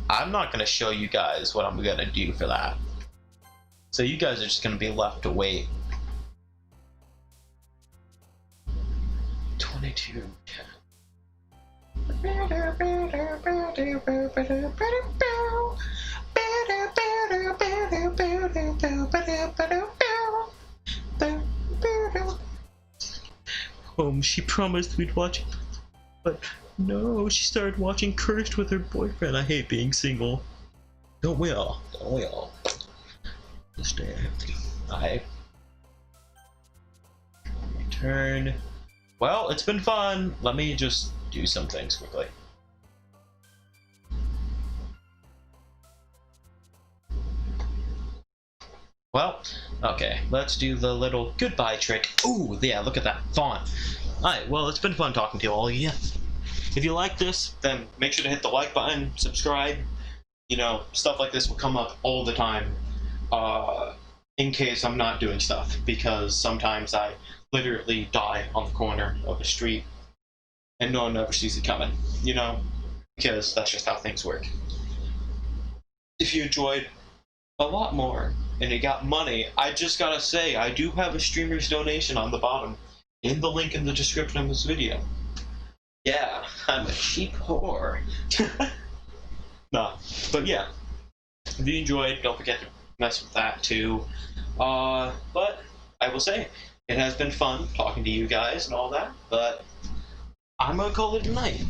I'm not going to show you guys what I'm going to do for that. So you guys are just going to be left to wait. 22. She promised we'd watch, but no, she started watching Cursed with her boyfriend. I hate being single. Don't we all? Don't we all? This day I have to. I return. Well, it's been fun. Let me just do some things quickly. Well, okay, let's do the little goodbye trick. Ooh, yeah, look at that font. Alright, well, it's been fun talking to you all. Yeah. If you like this, then make sure to hit the like button, subscribe. You know, stuff like this will come up all the time. In case I'm not doing stuff, because sometimes I literally die on the corner of a street and no one ever sees it coming, you know, because that's just how things work. If you enjoyed a lot more and you got money, I just gotta say, I do have a streamer's donation on the bottom in the link in the description of this video. Yeah, I'm a cheap whore. Nah, but yeah, if you enjoyed, don't forget to mess with that too. But I will say, it has been fun talking to you guys and all that, but I'm gonna call it a night.